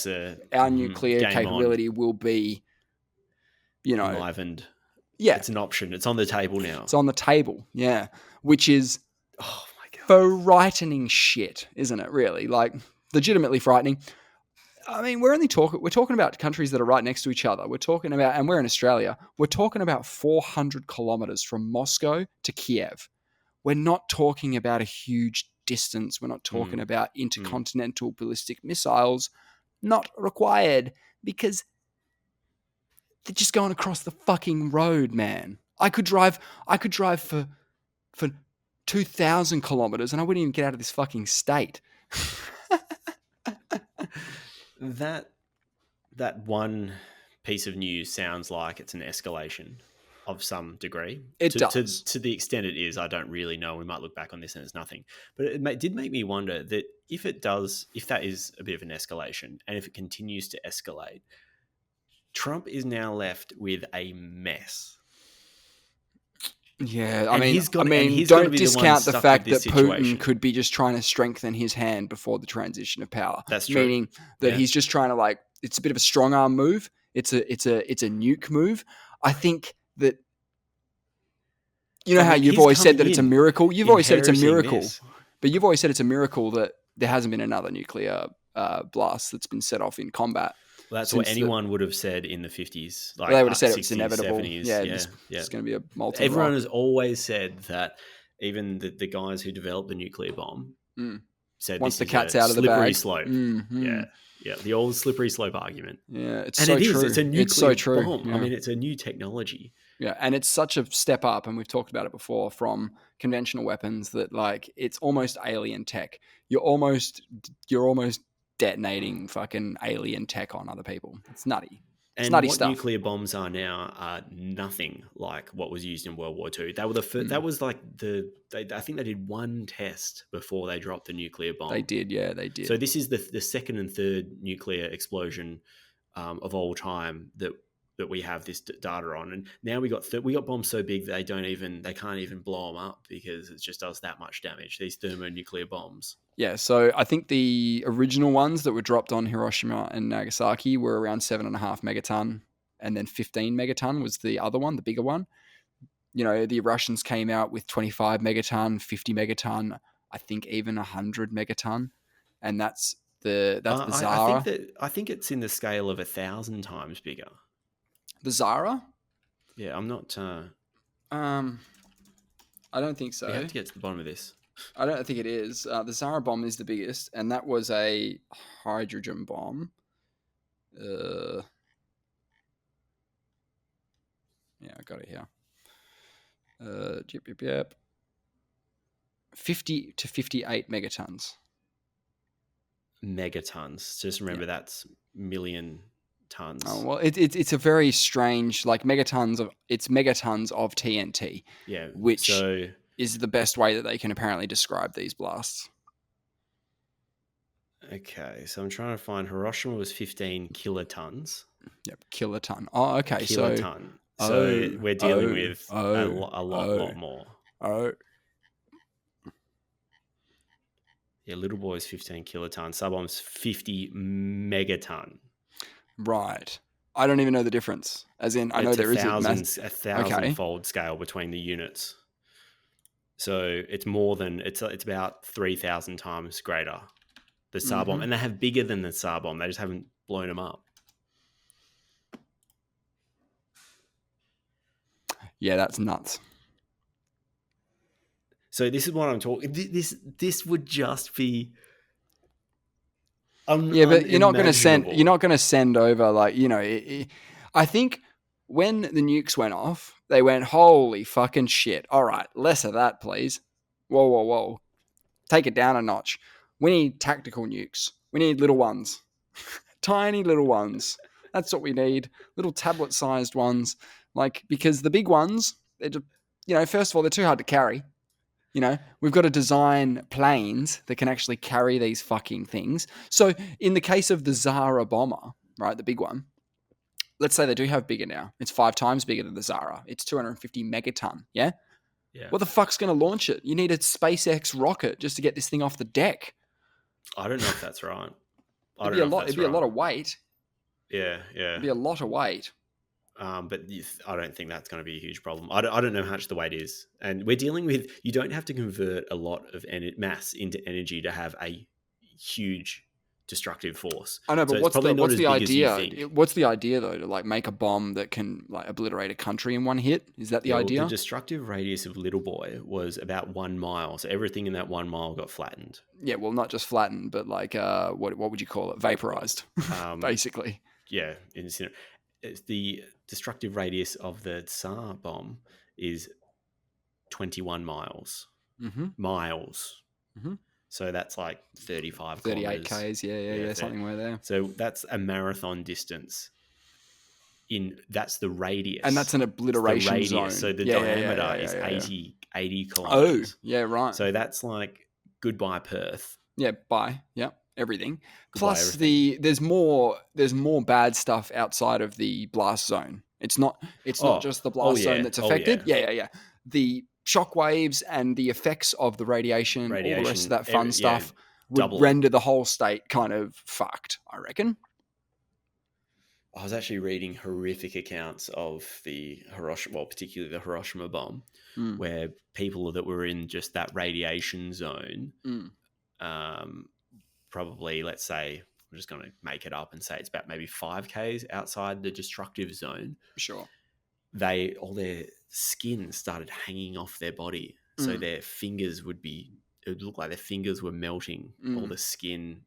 capability will be, enlivened. Yeah, it's an option. It's on the table now. It's on the table, yeah, which is frightening shit, isn't it? Really, like legitimately frightening. I mean, we're talking about countries that are right next to each other. We're talking about, and we're in Australia, we're talking about 400 kilometers from Moscow to Kiev. We're not talking about a huge distance. We're not talking about intercontinental ballistic missiles. Not required, because they're just going across the fucking road, man. I could drive for 2,000 kilometers and I wouldn't even get out of this fucking state. That one piece of news sounds like it's an escalation of some degree. It does. To the extent it is, I don't really know. We might look back on this and it's nothing. But it did make me wonder that if that is a bit of an escalation, and if it continues to escalate, Trump is now left with a mess. Yeah, I mean, don't discount the fact that Putin could be just trying to strengthen his hand before the transition of power. That's true. Meaning that he's just trying to, it's a bit of a strong arm move. It's a nuke move. I think that, how you've always said that it's a miracle. You've always said it's a miracle, but you've always said it's a miracle that there hasn't been another nuclear blast that's been set off in combat. Well, that's what anyone would have said in the 50s. They would have said 60s, it's inevitable. 70s. It's going to be a molten Everyone has always said that, even the guys who developed the nuclear bomb said once this the cat's out of the slippery bag. slope. Mm-hmm. Yeah, the old slippery slope argument. Yeah, it's and so it true. It's a nuclear bomb. Yeah. I mean, it's a new technology. Yeah, and it's such a step up, and we've talked about it before, from conventional weapons that, it's almost alien tech. You're almost detonating fucking alien tech on other people. It's nutty. It's and nutty what stuff. Nuclear bombs are now are nothing like what was used in World War II. They were the first, that was I think they did one test before they dropped the nuclear bomb. They did, yeah, they did. So this is the second and third nuclear explosion of all time that we have this data on, and now we got bombs so big they can't even blow them up because it just does that much damage. These thermonuclear bombs. Yeah, so I think the original ones that were dropped on Hiroshima and Nagasaki were around 7.5 megaton, and then 15 megaton was the other one, the bigger one. The Russians came out with 25 megaton, 50 megaton, I think even 100 megaton, and that's the Zara. I think it's in the scale of 1,000 times bigger. The Zara? Yeah, I'm not. I don't think so. We have to get to the bottom of this. I don't think it is. The Zara bomb is the biggest, and that was a hydrogen bomb. Yeah, I got it here. Yep. 50 to 58 megatons. Megatons. Just remember that's million tons. Oh, well, it's a very strange, megatons of TNT. Yeah, which is the best way that they can apparently describe these blasts. Okay, so I'm trying to find Hiroshima was 15 kilotons. Yep, kiloton. Oh, okay. Kiloton. So we're dealing with a lot more. Oh. Yeah, Little Boy's 15 kiloton. Sub-bomb's 50 megaton. Right. I don't even know the difference. As in, I know there is a 1,000-fold scale between the units. So it's more than it's about 3,000 times greater. The Tsar bomb, and they have bigger than the Tsar bomb. They just haven't blown them up. Yeah, that's nuts. So this is what I'm talking. This would just be. But you're not going to send. You're not going to send over I think when the nukes went off, they went, holy fucking shit. All right, less of that, please. Whoa. Take it down a notch. We need tactical nukes. We need little ones. Tiny little ones. That's what we need. Little tablet-sized ones. Because the big ones, they're just, first of all, they're too hard to carry. We've got to design planes that can actually carry these fucking things. So in the case of the Zara bomber, right, the big one, let's say they do have bigger now. It's 5 times bigger than the Zara. It's 250 megaton, yeah? Yeah. What the fuck's going to launch it? You need a SpaceX rocket just to get this thing off the deck. I don't know if that's right. It'd be a lot of weight. Yeah. It'd be a lot of weight. But I don't think that's going to be a huge problem. I don't know how much the weight is. And we're dealing with, you don't have to convert a lot of mass into energy to have a huge destructive force. I know, but so what's the idea? Think. What's the idea though, to like make a bomb that can like obliterate a country in one hit? Is that the idea? Well, the destructive radius of Little Boy was about 1 mile, so everything in that 1 mile got flattened. Yeah, well, not just flattened, but like what would you call it? Vaporized, basically. Yeah, it's the destructive radius of the Tsar bomb is 21 miles. Mm-hmm. Miles. Mm-hmm. So that's like 38 Ks. Yeah, something where there. So that's a marathon distance. That's the radius, and that's an obliteration zone. So the diameter is 80 kilometers. Oh, yeah, right. So that's like goodbye Perth. Yeah, bye. Yeah, everything. Plus, everything. There's more bad stuff outside of the blast zone. It's not just the blast zone that's affected. Yeah. The shock waves and the effects of the radiation, all the rest of that fun stuff would render the whole state kind of fucked, I reckon. I was actually reading horrific accounts of the Hiroshima, particularly the Hiroshima bomb, where people that were in just that radiation zone, probably, let's say, I'm just going to make it up and say it's about maybe 5 Ks outside the destructive zone. Sure. All their skin started hanging off their body. So their fingers it would look like their fingers were melting. All the skin,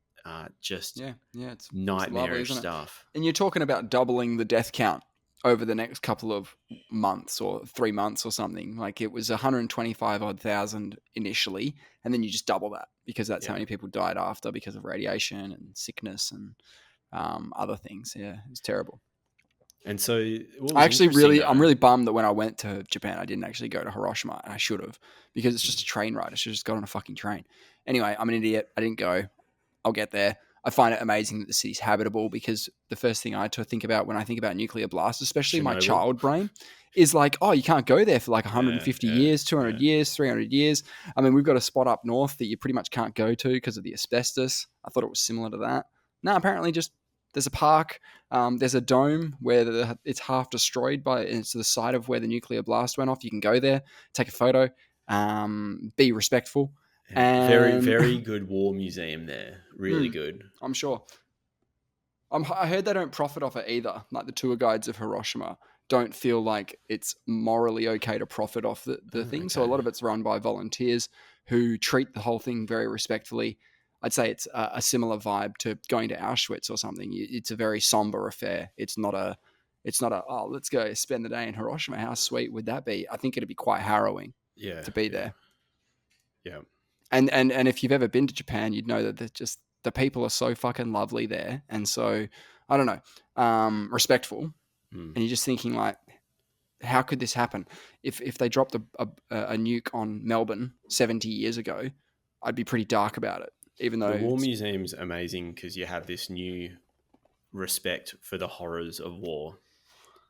it's nightmarish stuff. And you're talking about doubling the death count over the next couple of months or 3 months or something. Like it was 125,000 initially, and then you just double that because that's how many people died after because of radiation and sickness and other things. Yeah, it's terrible. And so I'm really bummed that when I went to Japan, I didn't actually go to Hiroshima, and I should have, because it's just a train ride. I should have just got on a fucking train. Anyway, I'm an idiot. I didn't go. I'll get there. I find it amazing that the city's habitable, because the first thing I think about when I think about nuclear blasts, especially my child brain, is like, oh, you can't go there for like 150 years, 200 years, 300 years. I mean, we've got a spot up north that you pretty much can't go to because of the asbestos. I thought it was similar to that. No, apparently just there's a park. There's a dome where it's half destroyed, it's to the side of where the nuclear blast went off. You can go there, take a photo, be respectful. And very, very good war museum there. Really good. I'm sure. I heard they don't profit off it either. Like the tour guides of Hiroshima don't feel like it's morally okay to profit off the thing. Okay. So a lot of it's run by volunteers who treat the whole thing very respectfully. I'd say it's a similar vibe to going to Auschwitz or something. It's a very somber affair. It's not a oh, let's go spend the day in Hiroshima. How sweet would that be? I think it'd be quite harrowing to be there. Yeah. And if you've ever been to Japan, you'd know that the people are so fucking lovely there, and so I don't know, respectful. And you're just thinking like, how could this happen? If they dropped a nuke on Melbourne 70 years ago, I'd be pretty dark about it. Even though the War Museum's amazing because you have this new respect for the horrors of war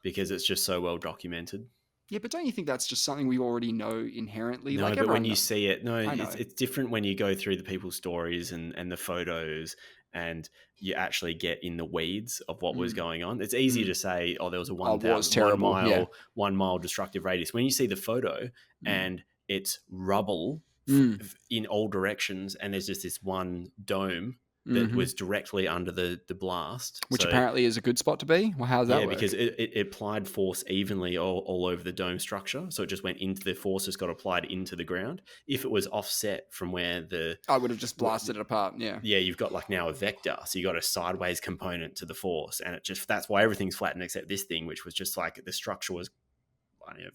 because it's just so well documented. Yeah, but don't you think that's just something we already know inherently? No, but when you see it, it's different when you go through the people's stories and the photos and you actually get in the weeds of what was going on. It's easy to say, oh, there was a 1 mile destructive radius. When you see the photo and it's rubble in all directions and there's just this one dome that was directly under the blast. Which apparently is a good spot to be? Well, how does that work? Yeah, because it applied force evenly all over the dome structure. So it just went into the force, just got applied into the ground. If it was offset from where I would have just blasted it apart, yeah. Yeah, you've got like now a vector. So you got a sideways component to the force. And that's why everything's flattened except this thing, which was just like the structure was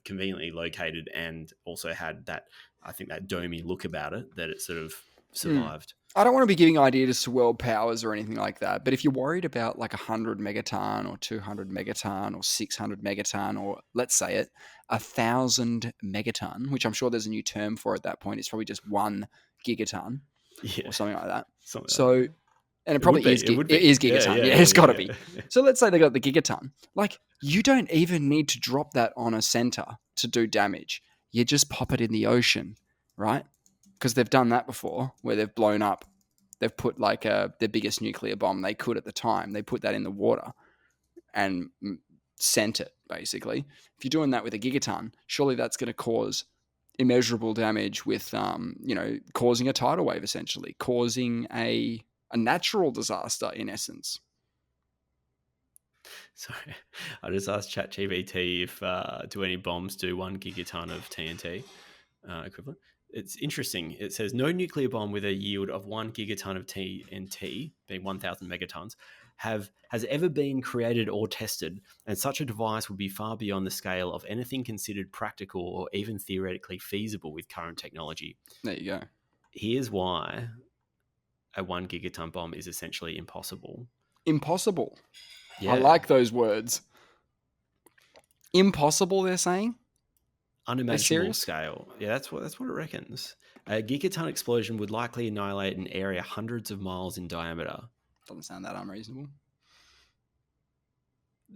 conveniently located and also had that, I think, that domey look about it that it sort of survived. I don't want to be giving ideas to world powers or anything like that, but if you're worried about like 100 megaton or 200 megaton or 600 megaton or let's say it 1,000 megaton, which I'm sure there's a new term for at that point, it's probably just 1 gigaton or something like that. And it probably is. It is gigaton. Yeah, it's got to be. So let's say they got the gigaton. Like you don't even need to drop that on a center to do damage. You just pop it in the ocean, right? Because they've done that before where they've blown up. They've put like the biggest nuclear bomb they could at the time. They put that in the water and sent it, basically. If you're doing that with a gigaton, surely that's going to cause immeasurable damage with, causing a tidal wave, essentially, causing a a natural disaster in essence. Sorry, I just asked ChatGPT if do any bombs do 1 gigaton of TNT equivalent. It's interesting. It says no nuclear bomb with a yield of 1 gigaton of TNT, being 1,000 megatons, has ever been created or tested, and such a device would be far beyond the scale of anything considered practical or even theoretically feasible with current technology. There you go. Here's why a 1 gigaton bomb is essentially impossible. Impossible. Yeah. I like those words. Impossible, they're saying? Unimaginable scale. Yeah, that's what it reckons. A gigaton explosion would likely annihilate an area hundreds of miles in diameter. Doesn't sound that unreasonable.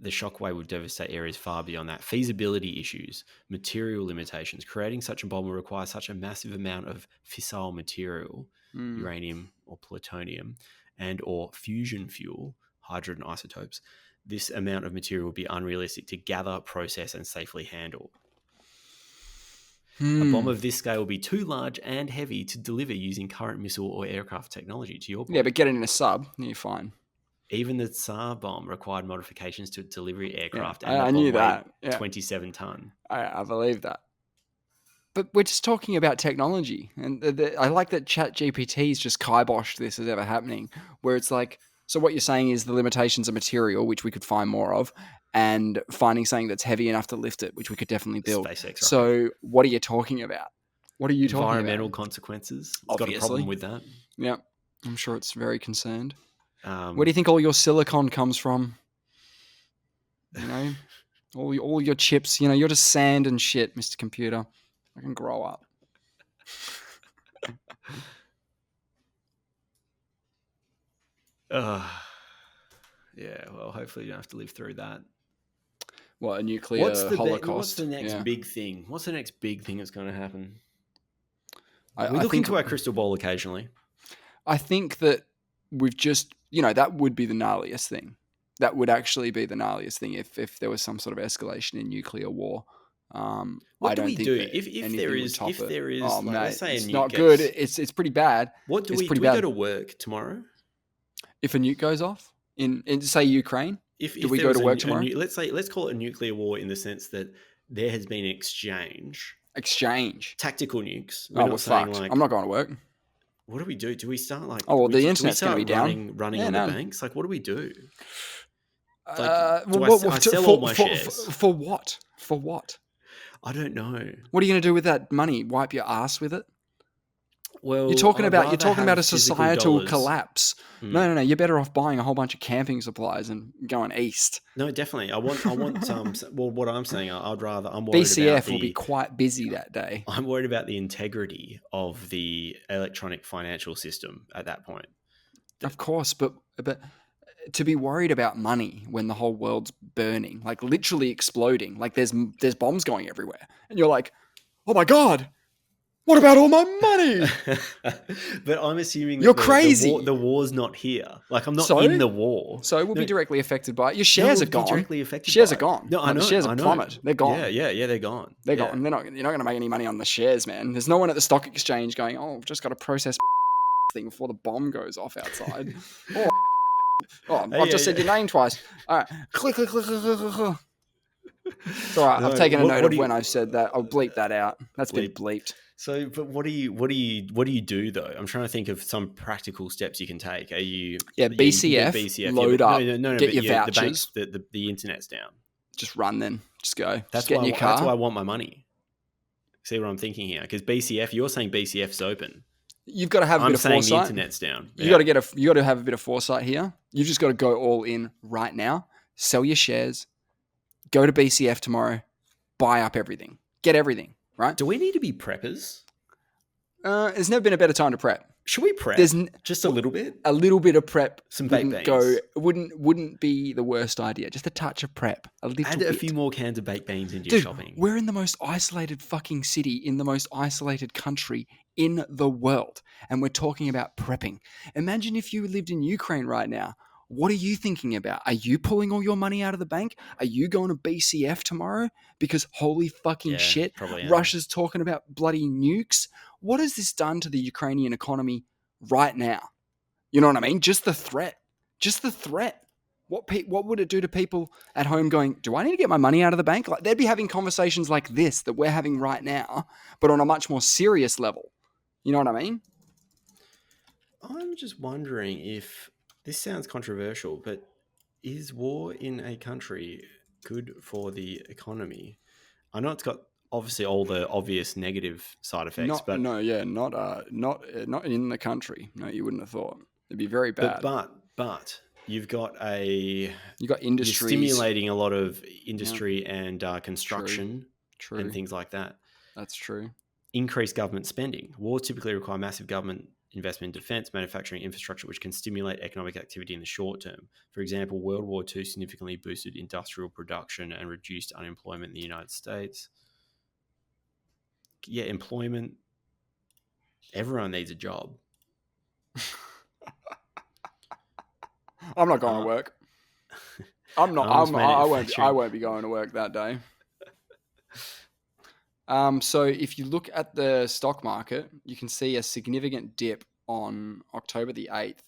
The shockwave would devastate areas far beyond that. Feasibility issues, material limitations. Creating such a bomb will require such a massive amount of fissile material, uranium or plutonium, and or fusion fuel, hydrogen isotopes. This amount of material would be unrealistic to gather, process, and safely handle. A bomb of this scale will be too large and heavy to deliver using current missile or aircraft technology, to your point. Yeah, but get it in a sub, and you're fine. Even the Tsar bomb required modifications to delivery aircraft. Yeah, I knew that. 27 ton. I believe that. But we're just talking about technology. And I like that ChatGPT's just kiboshed this as ever happening, where it's like, so what you're saying is the limitations of material, which we could find more of, and finding something that's heavy enough to lift it, which we could definitely build. SpaceX, so what are you talking about? What are you talking about? Environmental consequences. It's got a problem with that. Yeah, I'm sure it's very concerned. Where do you think all your silicon comes from? You know, all your chips. You know, you're just sand and shit, Mr. Computer. I can grow up. Yeah, well, hopefully you don't have to live through that. What, a nuclear holocaust? What's the next big thing? What's the next big thing that's going to happen? We look into our crystal ball occasionally. I think that we've just, that would be the gnarliest thing. That would actually be the gnarliest thing if there was some sort of escalation in nuclear war. What do we do if there is? Oh, mate, let's say it's not good. It's pretty bad. What do we do? We go to work tomorrow. If a nuke goes off in say Ukraine, do we go to work tomorrow? Let's call it a nuclear war in the sense that there has been exchange, tactical nukes. We're fucked. I'm not going to work. What do we do? Do we start like? Oh, well, the internet's going to be down. Running on the banks. Like, what do we do? I sell all my shares for what? For what? I don't know. What are you going to do with that money? Wipe your ass with it? Well, you're talking about a societal collapse. No. You're better off buying a whole bunch of camping supplies and going east. No, definitely. I want some. Well, what I'm saying, I'm worried BCF will be quite busy that day. I'm worried about the integrity of the electronic financial system at that point. Of course, but to be worried about money when the whole world's burning, like literally exploding, like there's bombs going everywhere, and you're like, oh my God. What about all my money? But I'm assuming you're crazy. The war's not here. Like, I'm not in the war. So we'll be directly affected by it. Your shares are gone. Directly affected. Shares are gone. No, I know. The shares are plummeted. They're gone. Yeah, they're gone. They're gone. You're not going to make any money on the shares, man. There's no one at the stock exchange going, oh, I've just got to process thing before the bomb goes off outside. I've just said your name twice. All right. Click. It's all right. I've taken a note of when I've said that. I'll bleep that out. That's been bleeped. So, but what do you do though? I'm trying to think of some practical steps you can take. Are you BCF? Load up. No. Get your vouchers. The internet's down. Just run then. Just go. That's get in your car. That's why I want my money. See what I'm thinking here? Because BCF, you're saying BCF's open. You've got to have a bit of foresight. I'm saying the internet's down. You got to have a bit of foresight here. You've just got to go all in right now. Sell your shares. Go to BCF tomorrow. Buy up everything. Get everything. Right? Do we need to be preppers? There's never been a better time to prep. Should we prep? Just a little bit? A little bit of prep. Some baked beans. Wouldn't be the worst idea. Just a touch of prep. Add a few more cans of baked beans into your shopping. We're in the most isolated fucking city in the most isolated country in the world. And we're talking about prepping. Imagine if you lived in Ukraine right now. What are you thinking about? Are you pulling all your money out of the bank? Are you going to BCF tomorrow? Because holy fucking shit, Russia's talking about bloody nukes. What has this done to the Ukrainian economy right now? You know what I mean? Just the threat. What would it do to people at home going, do I need to get my money out of the bank? Like, they'd be having conversations like this that we're having right now, but on a much more serious level. You know what I mean? I'm just wondering if this sounds controversial, but is war in a country good for the economy? I know it's got obviously all the obvious negative side effects, Not in the country. No, you wouldn't have thought. It'd be very bad. But you've got industries. You're stimulating a lot of industry and construction True. and things like that. That's true. Increased government spending. Wars typically require massive government investment in defense, manufacturing, infrastructure, which can stimulate economic activity in the short term. For example, World War II significantly boosted industrial production and reduced unemployment in the United States. Yeah, employment. Everyone needs a job. I'm not going to work. I'm not. I won't be going to work that day. So if you look at the stock market, you can see a significant dip on October the 8th,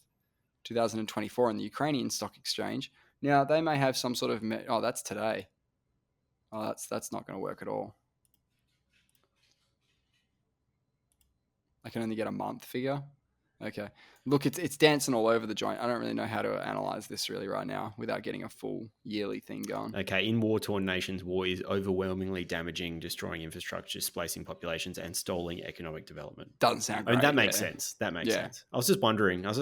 2024 in the Ukrainian stock exchange. Now, they may have some sort of... that's today. Oh, that's not going to work at all. I can only get a month figure. Okay. Look, it's dancing all over the joint. I don't really know how to analyze this really right now without getting a full yearly thing going. Okay. In war-torn nations, war is overwhelmingly damaging, destroying infrastructure, displacing populations, and stalling economic development. Doesn't sound great. That makes sense. That makes sense. I was just wondering. I was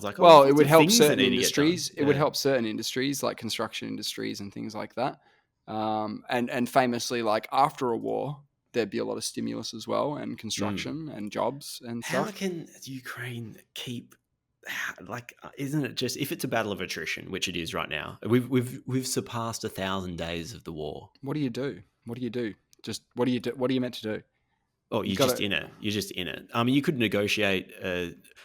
like, well, it would help certain industries. It would help certain industries like construction industries and things like that. And famously, like after a war, there'd be a lot of stimulus as well, and construction and jobs and stuff. How can Ukraine keep, isn't it just, if it's a battle of attrition, which it is right now, we've surpassed 1,000 days of the war. What do you do? Just what do you do? What are you meant to do? Oh, you're just in it. You're just in it. I mean, you could negotiate.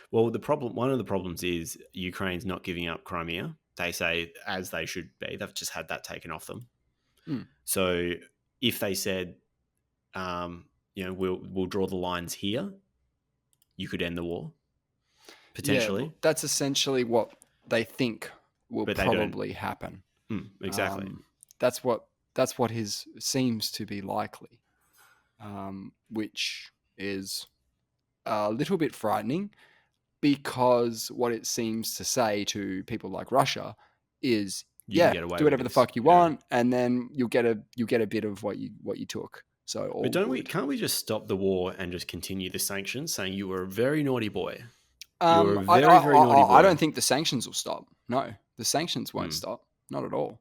One of the problems is Ukraine's not giving up Crimea. They say, as they should be. They've just had that taken off them. So if they said, we'll draw the lines here, you could end the war potentially. Yeah, that's essentially what they think will probably happen. Exactly. That's what seems to be likely, which is a little bit frightening, because what it seems to say to people like Russia is, do whatever the fuck you want, and then you'll get a bit of what you took. So, but can't we just stop the war and just continue the sanctions, saying you were a very naughty boy? You were a very naughty boy. I don't think the sanctions will stop. No, the sanctions won't stop. Not at all.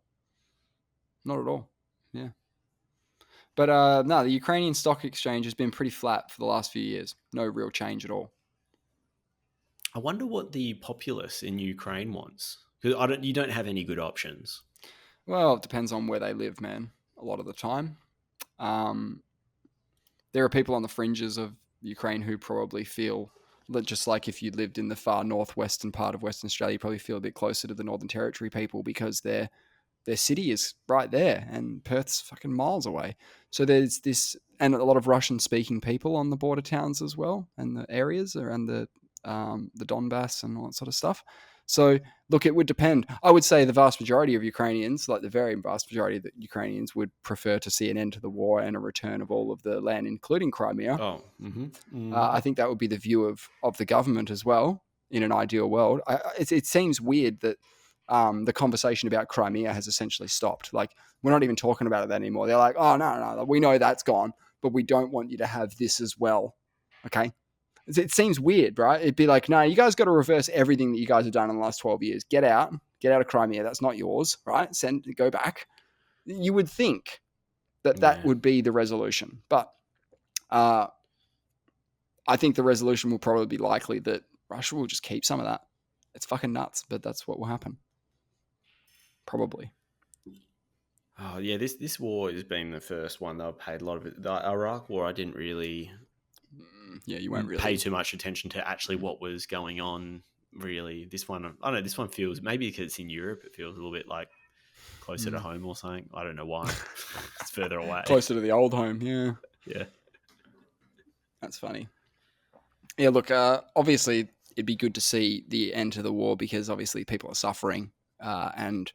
Not at all. Yeah. But no, the Ukrainian stock exchange has been pretty flat for the last few years. No real change at all. I wonder what the populace in Ukraine wants, because you don't have any good options. Well, it depends on where they live, man. A lot of the time. There are people on the fringes of Ukraine who probably feel that, just like if you lived in the far northwestern part of Western Australia, you probably feel a bit closer to the Northern Territory people, because their city is right there and Perth's fucking miles away. So there's this, and a lot of Russian-speaking people on the border towns as well, and the areas around the Donbass and all that sort of stuff. So, look, it would depend. I would say the vast majority of Ukrainians, like the very vast majority of the Ukrainians, would prefer to see an end to the war and a return of all of the land, including Crimea. I think that would be the view of the government as well, in an ideal world. It seems weird that the conversation about Crimea has essentially stopped. Like, we're not even talking about it anymore. They're like, oh, no, we know that's gone, but we don't want you to have this as well. Okay? It seems weird, right? It'd be like, no, you guys got to reverse everything that you guys have done in the last 12 years. Get out of Crimea. That's not yours, right? Go back. You would think that would be the resolution. But I think the resolution will probably be likely that Russia will just keep some of that. It's fucking nuts, but that's what will happen. Probably. Oh, yeah, this war has been the first one that I've paid a lot of it. The Iraq war, I didn't really... Yeah, you won't really pay too much attention to actually what was going on. Really, this one, I don't know. This one feels, maybe because it's in Europe, it feels a little bit like closer to home or something. I don't know why. It's further away, closer to the old home. Yeah, yeah. That's funny. Yeah, look. Obviously, it'd be good to see the end to the war because obviously people are suffering and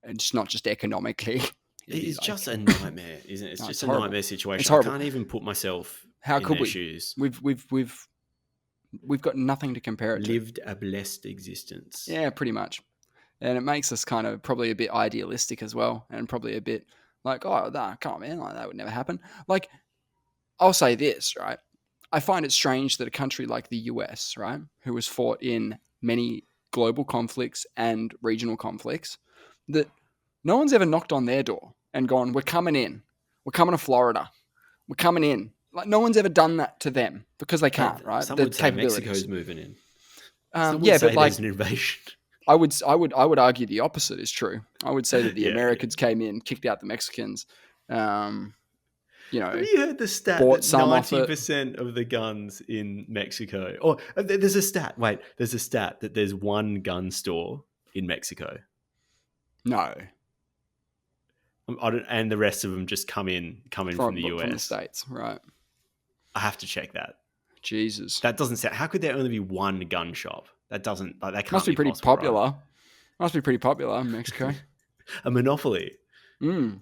it's not just economically. It's just a nightmare, isn't it? It's just a horrible. nightmare situation. It's horrible. I can't even put myself in their shoes. We've got nothing to compare it to. Lived a blessed existence. Yeah, pretty much. And it makes us kind of probably a bit idealistic as well, and probably a bit like, oh, nah, come on, man, like that would never happen. Like, I'll say this, right? I find it strange that a country like the US, right, who has fought in many global conflicts and regional conflicts, that no one's ever knocked on their door and gone, we're coming in. We're coming to Florida. We're coming in. Like, no one's ever done that to them because they can't, right? Some would say Mexico's moving in. Yeah, but like there's an invasion. I would argue the opposite is true. I would say that the Americans came in, kicked out the Mexicans. You know, have you heard the stat that 90% of the guns in Mexico? Or there's a stat. Wait, there's a stat that there's one gun store in Mexico. No. And the rest of them just come in from the US. From the States, right. I have to check that. Jesus. That doesn't sound... How could there only be one gun shop? That doesn't... Like, that can't Must be pretty possible, popular. Right? Must be pretty popular in Mexico. A monopoly. And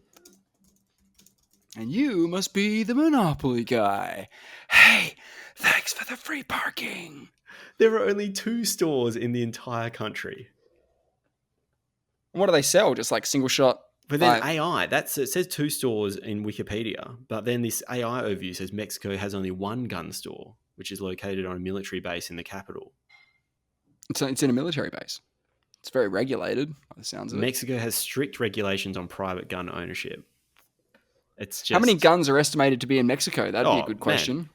you must be the Monopoly guy. Hey, thanks for the free parking. There are only 2 stores in the entire country. What do they sell? Just like single shot? But then AI, it says 2 stores in Wikipedia, but then this AI overview says Mexico has only 1 gun store, which is located on a military base in the capital. It's in a military base. It's very regulated, by the sounds of it. Mexico has strict regulations on private gun ownership. It's just... How many guns are estimated to be in Mexico? That'd be a good question.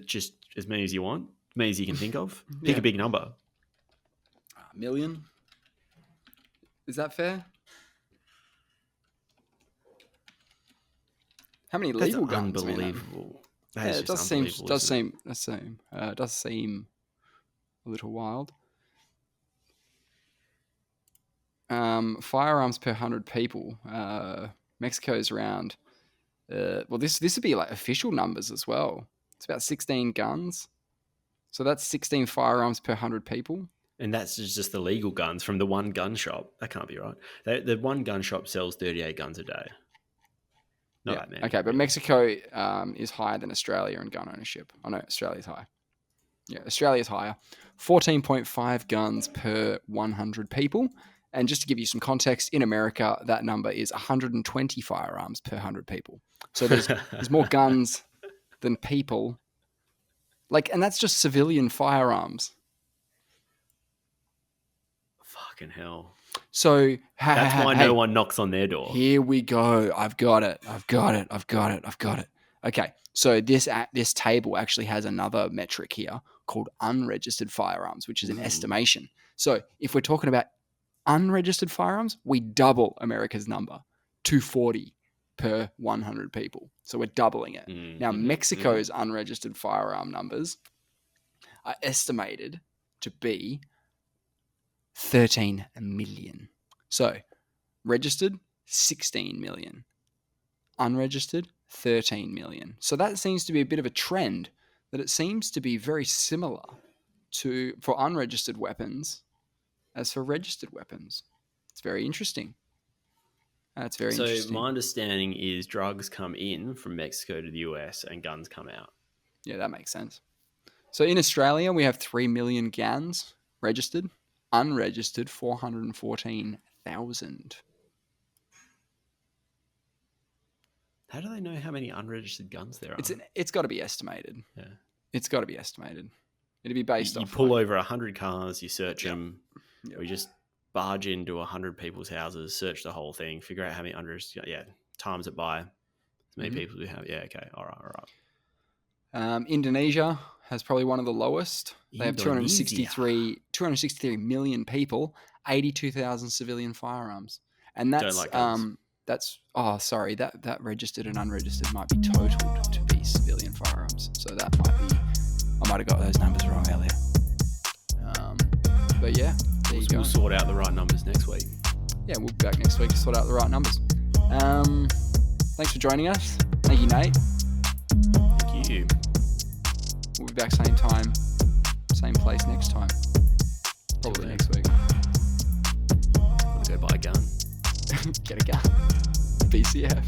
Just as many as you want, as many as you can think of. Pick a big number. 1 million? Is that fair? How many legal guns? Unbelievable. It does seem a little wild. Firearms per 100 people. Mexico's around. This would be like official numbers as well. It's about 16 guns. So that's 16 firearms per 100 people. And that's just the legal guns from the one gun shop. That can't be right. The one gun shop sells 38 guns a day. Not that many. Okay, but Mexico is higher than Australia in gun ownership. I know Australia's higher. Yeah, Australia's higher. 14.5 guns per 100 people. And just to give you some context, in America, that number is 120 firearms per 100 people. So there's more guns than people. And that's just civilian firearms. Fucking hell. So that's why no one knocks on their door. Here we go. I've got it. Okay. So this table actually has another metric here called unregistered firearms, which is an estimation. So if we're talking about unregistered firearms, we double America's number, 240 per 100 people. So we're doubling it. Now, Mexico's unregistered firearm numbers are estimated to be 13 million. So registered, 16 million. Unregistered, 13 million. So that seems to be a bit of a trend, that it seems to be very similar for unregistered weapons as for registered weapons. It's very interesting. So my understanding is drugs come in from Mexico to the US and guns come out. Yeah, that makes sense. So in Australia, we have 3 million guns registered. Unregistered, 414,000. How do they know how many unregistered guns there are? It's got to be estimated. Yeah. It's got to be estimated. It'd be based off... You pull over 100 cars, you search them. Yep. We just barge into 100 people's houses, search the whole thing, figure out how many unregistered... Yeah, times it by as many people we have. Yeah, okay. All right. Indonesia has probably one of the lowest. They have 263 million people, 82,000 civilian firearms. And that's... that registered and unregistered might be totaled to be civilian firearms. So that might be... I might have got those numbers wrong earlier. But yeah, there you go. We'll sort out the right numbers next week. Yeah, we'll be back next week to sort out the right numbers. Thanks for joining us. Thank you, Nate. Thank you. We'll be back same time, same place next time. Probably next week. I'm gonna go buy a gun. Get a gun. BCF.